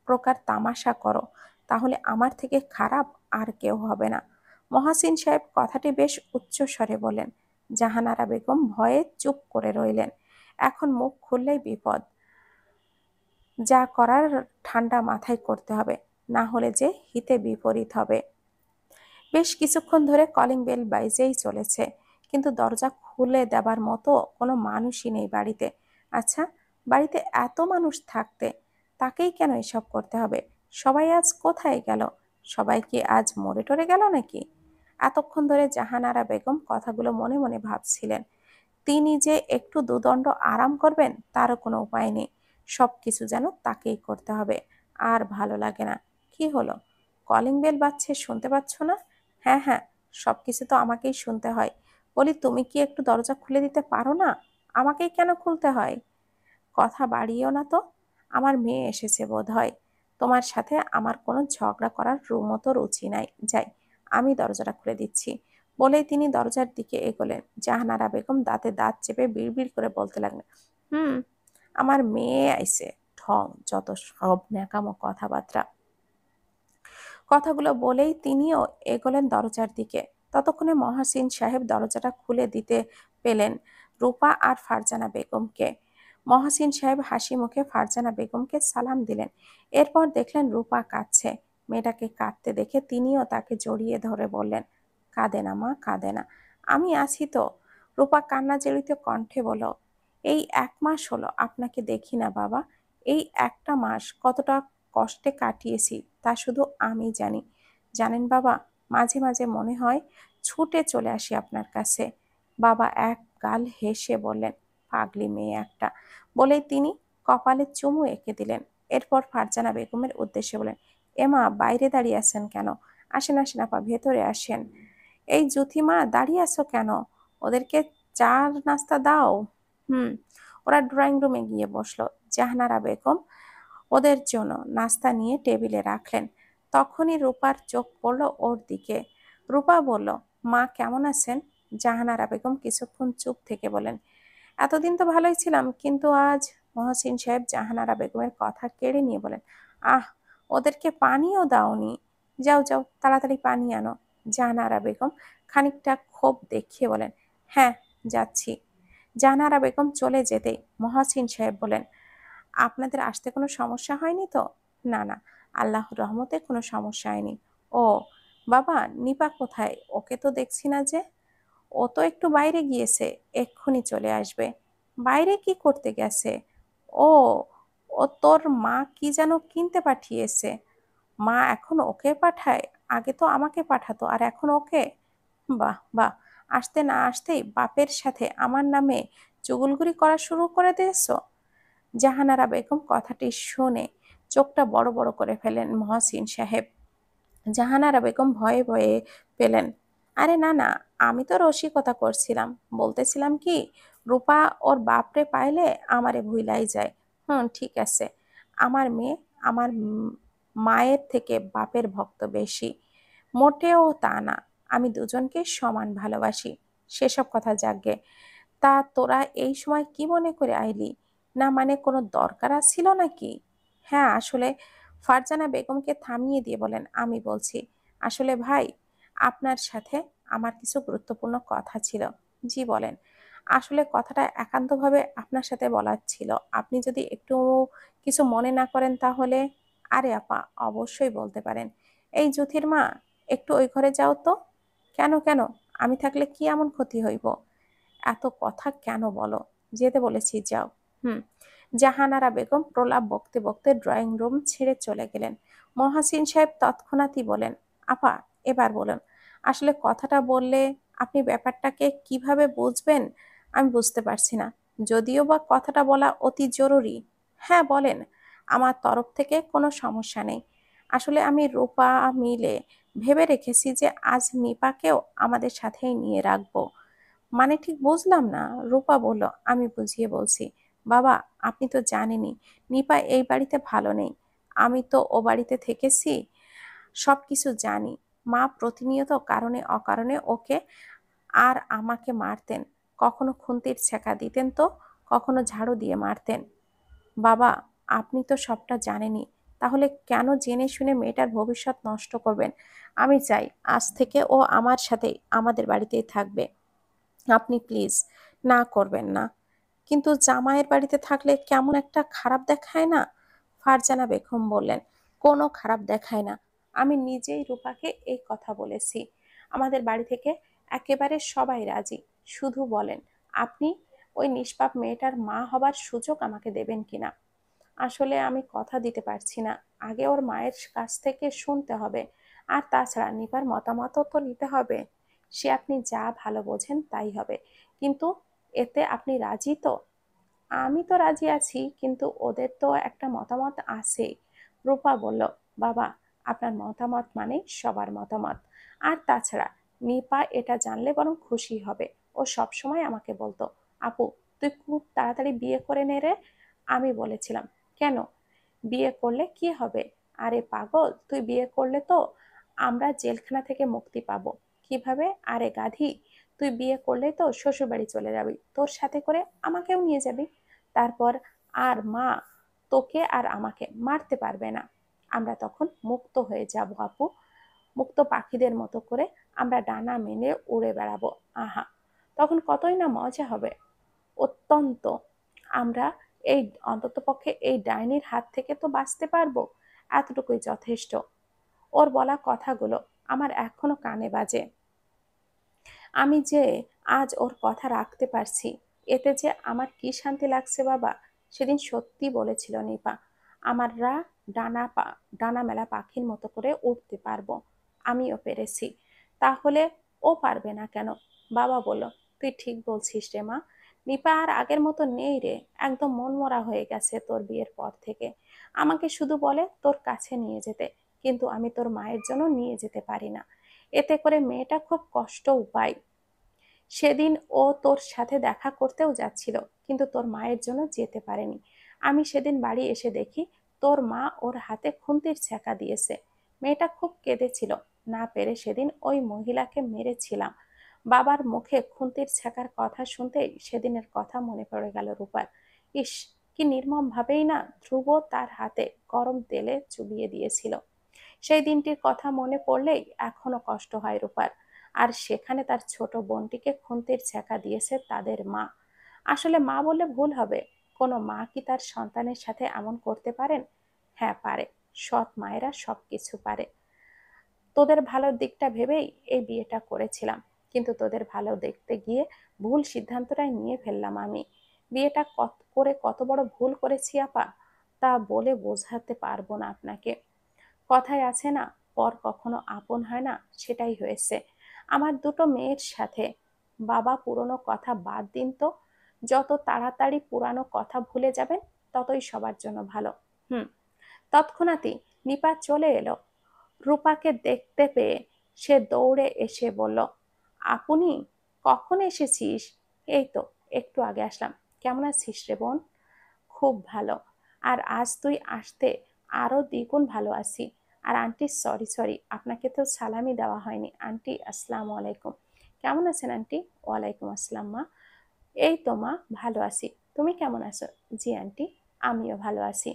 Speaker 1: প্রকার তামাশা করো, তাহলে আমার থেকে খারাপ আর কেউ হবে না। মহাসিন সাহেব কথাটি বেশ উচ্চস্বরে বলেন। জাহানারা বেগম ভয়ে চুপ করে রইলেন। এখন মুখ খুললেই বিপদ। যা করার ঠান্ডা মাথায় করতে হবে, না হলে যে হিতে বিপরীত হবে। বেশ কিছুক্ষণ ধরে কলিং বেল বাইজেই চলেছে, কিন্তু দরজা খুলে দেবার মতো কোনো মানুষই নেই বাড়িতে। আচ্ছা, বাড়িতে এত মানুষ থাকতে তাকেই কেন এসব করতে হবে? সবাই আজ কোথায় গেল? সবাই কি আজ মরে টরে গেল নাকি? এতক্ষণ ধরে জাহানারা বেগম কথাগুলো মনে মনে ভাবছিলেন। তিনি যে একটু দুদণ্ড আরাম করবেন তারও কোনো উপায় নেই। সবকিছু যেন তাকেই করতে হবে। আর ভালো লাগে না। কি হলো? কলিং বেল বাজছে, শুনতে পাচ্ছ না? হ্যাঁ হ্যাঁ, সবকিছু তো আমাকেই শুনতে হয়। বলি, তুমি কি একটু দরজা খুলে দিতে পারো না? আমাকেই কেন খুলতে হয়? কথা বাড়িও না তো। আমার মেয়ে এসেছে বোধ হয়। তোমার সাথে আমার কোনো ঝগড়া করার মতো রুচি নাই। যাই, আমি দরজাটা খুলে দিচ্ছি। বলেই তিনি দরজার দিকে এগোলেন। জাহানারা বেগম দাঁতে দাঁত চেপে বিড়বিড় করে বলতে লাগলেন, হুম, আমার মেয়ে আইছে। ঢং, যত সব ন্যাকামো কথাবার্তা। কথাগুলো বলেই তিনিও এগোলেন দরজার দিকে। ততক্ষণে মহাসিন সাহেব দরজাটা খুলে দিতে পেলেন রূপা আর ফারজানা বেগমকে। মহাসিন সাহেব হাসি মুখে ফারজানা বেগমকে সালাম দিলেন। এরপর দেখলেন রূপা কাঁদছে। মেয়েটাকে কাঁদতে দেখে তিনিও তাকে জড়িয়ে ধরে বললেন, কাঁদে না মা, কাঁদে না, আমি আছি তো। রূপা কান্না জড়িত কণ্ঠে বলল, এই 1 মাস হলো আপনাকে দেখি না বাবা। এই একটা মাস কতটা কষ্টে কাটিয়েছি তা শুধু আমি জানি। জানেন বাবা, মাঝে মাঝে মনে হয় ছুটে চলে আসি আপনার কাছে। বাবা এক গাল হেসে বললেন, পাগলি মেয়ে একটা। বলেই তিনি কপালে চুমু এঁকে দিলেন। এরপর ফারজানা বেগমের উদ্দেশ্যে বলেন, এমা, বাইরে দাঁড়িয়ে আছেন কেন? আসেন আসেন আপা, ভেতরে আসেন। এই জ্যোতিমা, দাঁড়িয়ে আছো কেন? ওদেরকে চা নাস্তা দাও। হুম। ওরা ড্রয়িং রুমে গিয়ে বসলো। জাহানারা বেগম ওদের জন্য নাস্তা নিয়ে টেবিলে রাখলেন। তখনই রূপার চোখ পড়ল ওর দিকে। রূপা বলল, মা কেমন আছেন? জাহানারা বেগম কিছুক্ষণ চুপ থেকে বলেন, এতদিন তো ভালোই ছিলাম, কিন্তু আজ। মহসিন সাহেব জাহানারা বেগমের কথা কেড়ে নিয়ে বলেন, আহ, ওদেরকে পানিও দাওনি। যাও যাও, তাড়াতাড়ি পানি আনো। জাহানারা বেগম খানিকটা ক্ষোভ দেখিয়ে বলেন, হ্যাঁ, যাচ্ছি। জাহানারা বেগম চলে যেতেই মহসিন সাহেব বলেন, আপনাদের আসতে কোনো সমস্যা হয়নি তো? না না, আল্লাহর রহমতে কোনো সমস্যা হয়নি। ও বাবা, নিপা কোথায়? ওকে তো দেখছি না যে। ও তো একটু বাইরে গিয়েছে, এক্ষুনি চলে আসবে। বাইরে কি করতে গেছে? ও, ও তোর মা কি যেন কিনতে পাঠিয়েছে। মা এখন ওকে পাঠায়? আগে তো আমাকে পাঠাতো, আর এখন ওকে? বাহ বাহ, আসতে না আসতেই বাপের সাথে আমার নামে চুগলখড়ি করা শুরু করে দিয়েছো। জাহানারা বেগম কথাটি শুনে চোখটা বড় বড় করে ফেলেন মহসিন সাহেব। জাহানারা বেগম ভয়ে ভয়ে পেলেন, আরে না না, আমি তো রসিকতা করছিলাম। বলতেছিলাম কি, রূপা ওর বাপরে পাইলে আমারে ভুইলাই যায়। হুম, ঠিক আছে। আমার মেয়ে আমার মায়ের থেকে বাপের ভক্ত বেশি। মোটেও তা না, আমি দুজনকে সমান ভালোবাসি। সেসব কথা যাকগে। তা তোরা এই সময় কি মনে করে আইলি? না মানে কোনো দরকার ছিল নাকি? হ্যাঁ আসলে, ফারজানা বেগমকে থামিয়ে দিয়ে বলেন, আমি বলছি। আসলে ভাই, আপনার সাথে আমার কিছু গুরুত্বপূর্ণ কথা ছিল। জি বলেন। আসলে কথাটা একান্তভাবে আপনার সাথে বলার ছিল। আপনি যদি একটু কিছু মনে না করেন তাহলে। আরে আপা, অবশ্যই বলতে পারেন। এই জ্যোতির মা, একটু ওই ঘরে যাও তো। কেন কেন? আমি থাকলে কি এমন ক্ষতি হইব? এত কথা কেন বলো? যেতে বলেছি, যাও। হুম। জাহানারা বেগম প্রলাপ বকতে বকতে ড্রয়িং রুম ছেড়ে চলে গেলেন। মহাসিন সাহেব তৎক্ষণাৎই বলেন, আপা, এবার বলুন। আসলে কথাটা বললে আপনি ব্যাপারটাকে কিভাবে বুঝবেন আমি বুঝতে পারছি না। যদিও বা কথাটা বলা অতি জরুরি। হ্যাঁ বলেন, আমার তরফ থেকে কোনো সমস্যা নেই। আসলে আমি রূপা মিলে ভেবে রেখেছি যে আজ নিপাকেও আমাদের সাথেই নিয়ে রাখবো। মানে ঠিক বুঝলাম না। রূপা বলল, আমি বুঝিয়ে বলছি। বাবা, আপনি তো জানেনই নিপা এই বাড়িতে ভালো নেই। আমি তো ও বাড়িতে থেকেছি, সব কিছু জানি। মা প্রতিনিয়ত কারণে অকারণে ওকে আর আমাকে মারতেন। কখনো খুন্তির ছেঁকা দিতেন তো কখনো ঝাড়ু দিয়ে মারতেন। বাবা, আপনি তো সবটা জানেনই, তাহলে কেন জেনে শুনে মেয়েটার ভবিষ্যৎ নষ্ট করবেন? আমি চাই আজ থেকে ও আমার সাথেই আমাদের বাড়িতেই থাকবে। আপনি প্লিজ না করবেন না। কিন্তু জামাইয়ের বাড়িতে থাকলে কেমন একটা খারাপ দেখায় না? ফারজানা বেগম বললেন, কোনো খারাপ দেখায় না। আমি নিজেই রূপাকে এই কথা বলেছি। আমাদের বাড়ি থেকে একেবারে সবাই রাজি। শুধু বলেন, আপনি ওই নিষ্পাপ মেয়েটার মা হবার সুযোগ আমাকে দেবেন কিনা। আসলে আমি কথা দিতে পারছি না। আগে ওর মায়ের কাছ থেকে শুনতে হবে। আর তাছাড়া নিপার মতামতও তো নিতে হবে। সে আপনি যা ভালো বোঝেন তাই হবে। কিন্তু এতে আপনি রাজি তো? আমি তো রাজি আছি, কিন্তু ওদের তো একটা মতামত আছেই। রূপা বলল, বাবা, আপনার মতামত মানে সবার মতামত। আর তাছাড়া নিপা এটা জানলে বরং খুশি হবে। ও সব সময় আমাকে বলতো, আপু, তুই খুব তাড়াতাড়ি বিয়ে করে নে রে। আমি বলেছিলাম, কেন? বিয়ে করলে কি হবে? আরে পাগল, তুই বিয়ে করলে তো আমরা জেলখানা থেকে মুক্তি পাবো। কিভাবে? আরে গাধি, তুই বিয়ে করলে তো শ্বশুর বাড়ি চলে যাবি, তোর সাথে করে আমাকেও নিয়ে যাবি। তারপর আর মা তোকে আর আমাকে মারতে পারবে না। আমরা তখন মুক্ত হয়ে যাব আপু। মুক্ত পাখিদের মতো করে আমরা ডানা মেলে উড়ে বেড়াবো। আহা, তখন কতই না মজা হবে। অত্যন্ত। আমরা এই অন্ততপক্ষে এই ডাইনির হাত থেকে তো বাঁচতে পারবো। এতটুকুই যথেষ্ট। ওর বলা কথাগুলো আমার এখনো কানে বাজে। আমি যে আজ ওর কথা রাখতে পারছি, এতে যে আমার কি শান্তি লাগছে বাবা। সেদিন সত্যি বলেছিল নিপা, আমাররা ডানা মেলা পাখির মতো করে উঠতে পারবো। আমিও পেরেছি, তাহলে ও পারবে না কেন? বাবা বলল, তুই ঠিক বলছিস রে মা। নিপা আর আগের মতো নেই রে, একদম মনমরা হয়ে গেছে তোর বিয়ের পর থেকে। আমাকে শুধু বলে তোর কাছে নিয়ে যেতে, কিন্তু আমি তোর মায়ের জন্য নিয়ে যেতে পারি না। এতে করে মেয়েটা খুব কষ্টও পায়। সেদিন ও তোর সাথে দেখা করতেও যাচ্ছিল, কিন্তু তোর মায়ের জন্য যেতে পারেনি। আমি সেদিন বাড়ি এসে দেখি তোর মা ওর হাতে খুন্তির ছ্যাঁকা দিয়েছে। মেয়েটা খুব কেঁদেছিল। না পেরে সেদিন ওই মহিলাকে মেরেছিলাম। বাবার মুখে খুন্তির ছ্যাঁকার কথা শুনতেই সেদিনের কথা মনে পড়ে গেল রূপার। ইস, কি নির্মম ভাবেই না ধ্রুব তার হাতে গরম তেলে চুবিয়ে দিয়েছিল। সেই দিনটির কথা মনে পড়লেই এখনো কষ্ট হয় রূপার। আর সেখানে তার ছোট বোনটিকে খুন্তির ছ্যাঁকা দিয়েছে তাদের মা। আসলে মা বললে ভুল হবে, কোনো মা কি তার সন্তানের সাথে এমন করতে পারেন? হ্যাঁ পারে, সৎ মায়েরা সবকিছু পারে। তোদের ভালোর দিকটা ভেবেই এই বিয়েটা করেছিলাম, কিন্তু তোদের ভালো দেখতে গিয়ে ভুল সিদ্ধান্তটাই নিয়ে ফেললাম আমি। বিয়েটা কত বড় ভুল করেছি আপা, তা বলে বোঝাতে পারবো না আপনাকে। কথায় আছে না, পর কখনো আপন হয় না, সেটাই হয়েছে আমার দুটো মেয়ের সাথে। বাবা, পুরনো কথা বাদ দিন তো। যত তাড়াতাড়ি পুরানো কথা ভুলে যাবেন ততই সবার জন্য ভালো। হুম। তৎক্ষণাৎই নিপা চলে এলো। রূপাকে দেখতে পেয়ে সে দৌড়ে এসে বলল, আপনি কখন এসেছিস? এই তো একটু আগে আসলাম। কেমন আছিস রে বোন? খুব ভালো। আর আজ তুই আসতে আরো দ্বিগুণ ভালো আছি। আর আন্টি, সরি সরি, আপনাকে তো সালামি দেওয়া হয়নি। আন্টি, আসসালামু আলাইকুম। কেমন আছেন আন্টি? ওয়ালাইকুম আসসালাম মা। এই তো মা, ভালো আছি। তুমি কেমন আছো? জি আন্টি, আমিও ভালো আছি।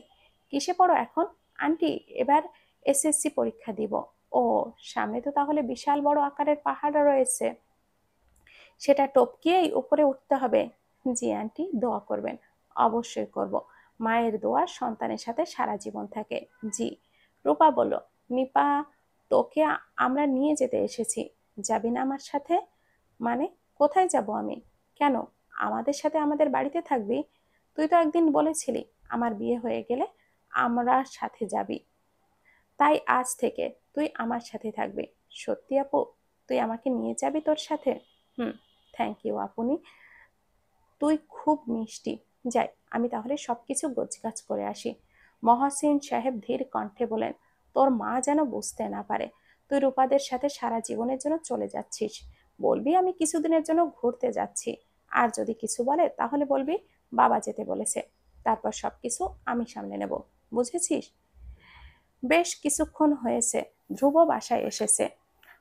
Speaker 1: কিসে পড়ো এখন? আন্টি, এবার এসএসসি পরীক্ষা দিব। ও, সামনে তো তাহলে বিশাল বড় আকারের পাহাড় রয়েছে, সেটা টপকিয়েই উপরে উঠতে হবে। জি আন্টি, দোয়া করবেন। অবশ্যই করব। মায়ের দোয়া সন্তানের সাথে সারা জীবন থাকে। জি। রূপা বলল, নিপা, তোকে আমরা নিয়ে যেতে এসেছি, যাবি না আমার সাথে? মানে, কোথায় যাব আমি? কেন, আমাদের সাথে আমাদের বাড়িতে থাকবি? তুই তো একদিন বলেছিলি আমার বিয়ে হয়ে গেলে আমরা সাথে যাবি। তাই আজ থেকে তুই আমার সাথে থাকবি। সত্যি আপু, তুই আমাকে নিয়ে যাবি তোর সাথে? হুম। থ্যাংক ইউ আপনি, তুই খুব মিষ্টি। যাই, আমি তাহলে সবকিছু গোছগাছ করে আসি। মহসিন সাহেব ধীর কণ্ঠে বলেন, তোর মা যেন বুঝতে না পারে তুই রূপাদের সাথে সারা জীবনের জন্য চলে যাচ্ছিস। বলবি আমি কিছুদিনের জন্য ঘুরতে যাচ্ছি। আর যদি কিছু বলে তাহলে বলবি বাবা যেতে বলেছে। তারপর সবকিছু আমি সামলে নেব। বুঝেছিস? বেশ কিছুক্ষণ হয়েছে ধ্রুব বাসায় এসেছে।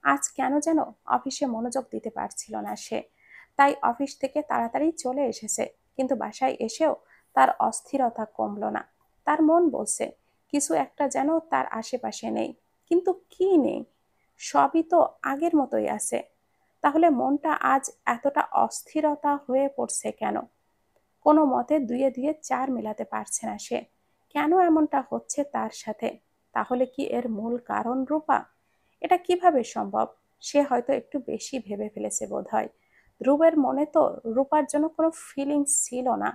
Speaker 1: আজ কেন যেন অফিসে মনোযোগ দিতে পারছিল না সে, তাই অফিস থেকে তাড়াতাড়ি চলে এসেছে। কিন্তু বাসায় এসেও তার অস্থিরতা কমলো না। তার মন বলছে কিছু একটা যেন তার আশেপাশে নেই, কিন্তু কি নেই? সবই তো আগের মতোই আছে। তাহলে মনটা আজ এতটা অস্থিরতা হয়ে পড়ছে কেন? কোনো মতে দুয়ে দুয়ে চার মেলাতে পারছে না সে। কেন এমনটা হচ্ছে তার সাথে? তাহলে কি এর মূল কারণ রূপা? এটা কিভাবে সম্ভব? সে হয়তো একটু বেশি ভেবে ফেলেছে বোধহয়। ধ্রুবের মনে তো রূপার জন্য কোনো ফিলিংস ছিল না।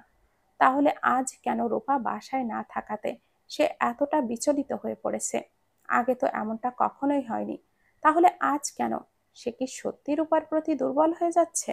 Speaker 1: তাহলে আজ কেন রূপা বাসায় না থাকাতে সে এতটা বিচলিত হয়ে পড়েছে? আগে তো এমনটা কখনোই হয়নি। তাহলে আজ কেন? সে কি সত্যি রূপার প্রতি দুর্বল হয়ে যাচ্ছে?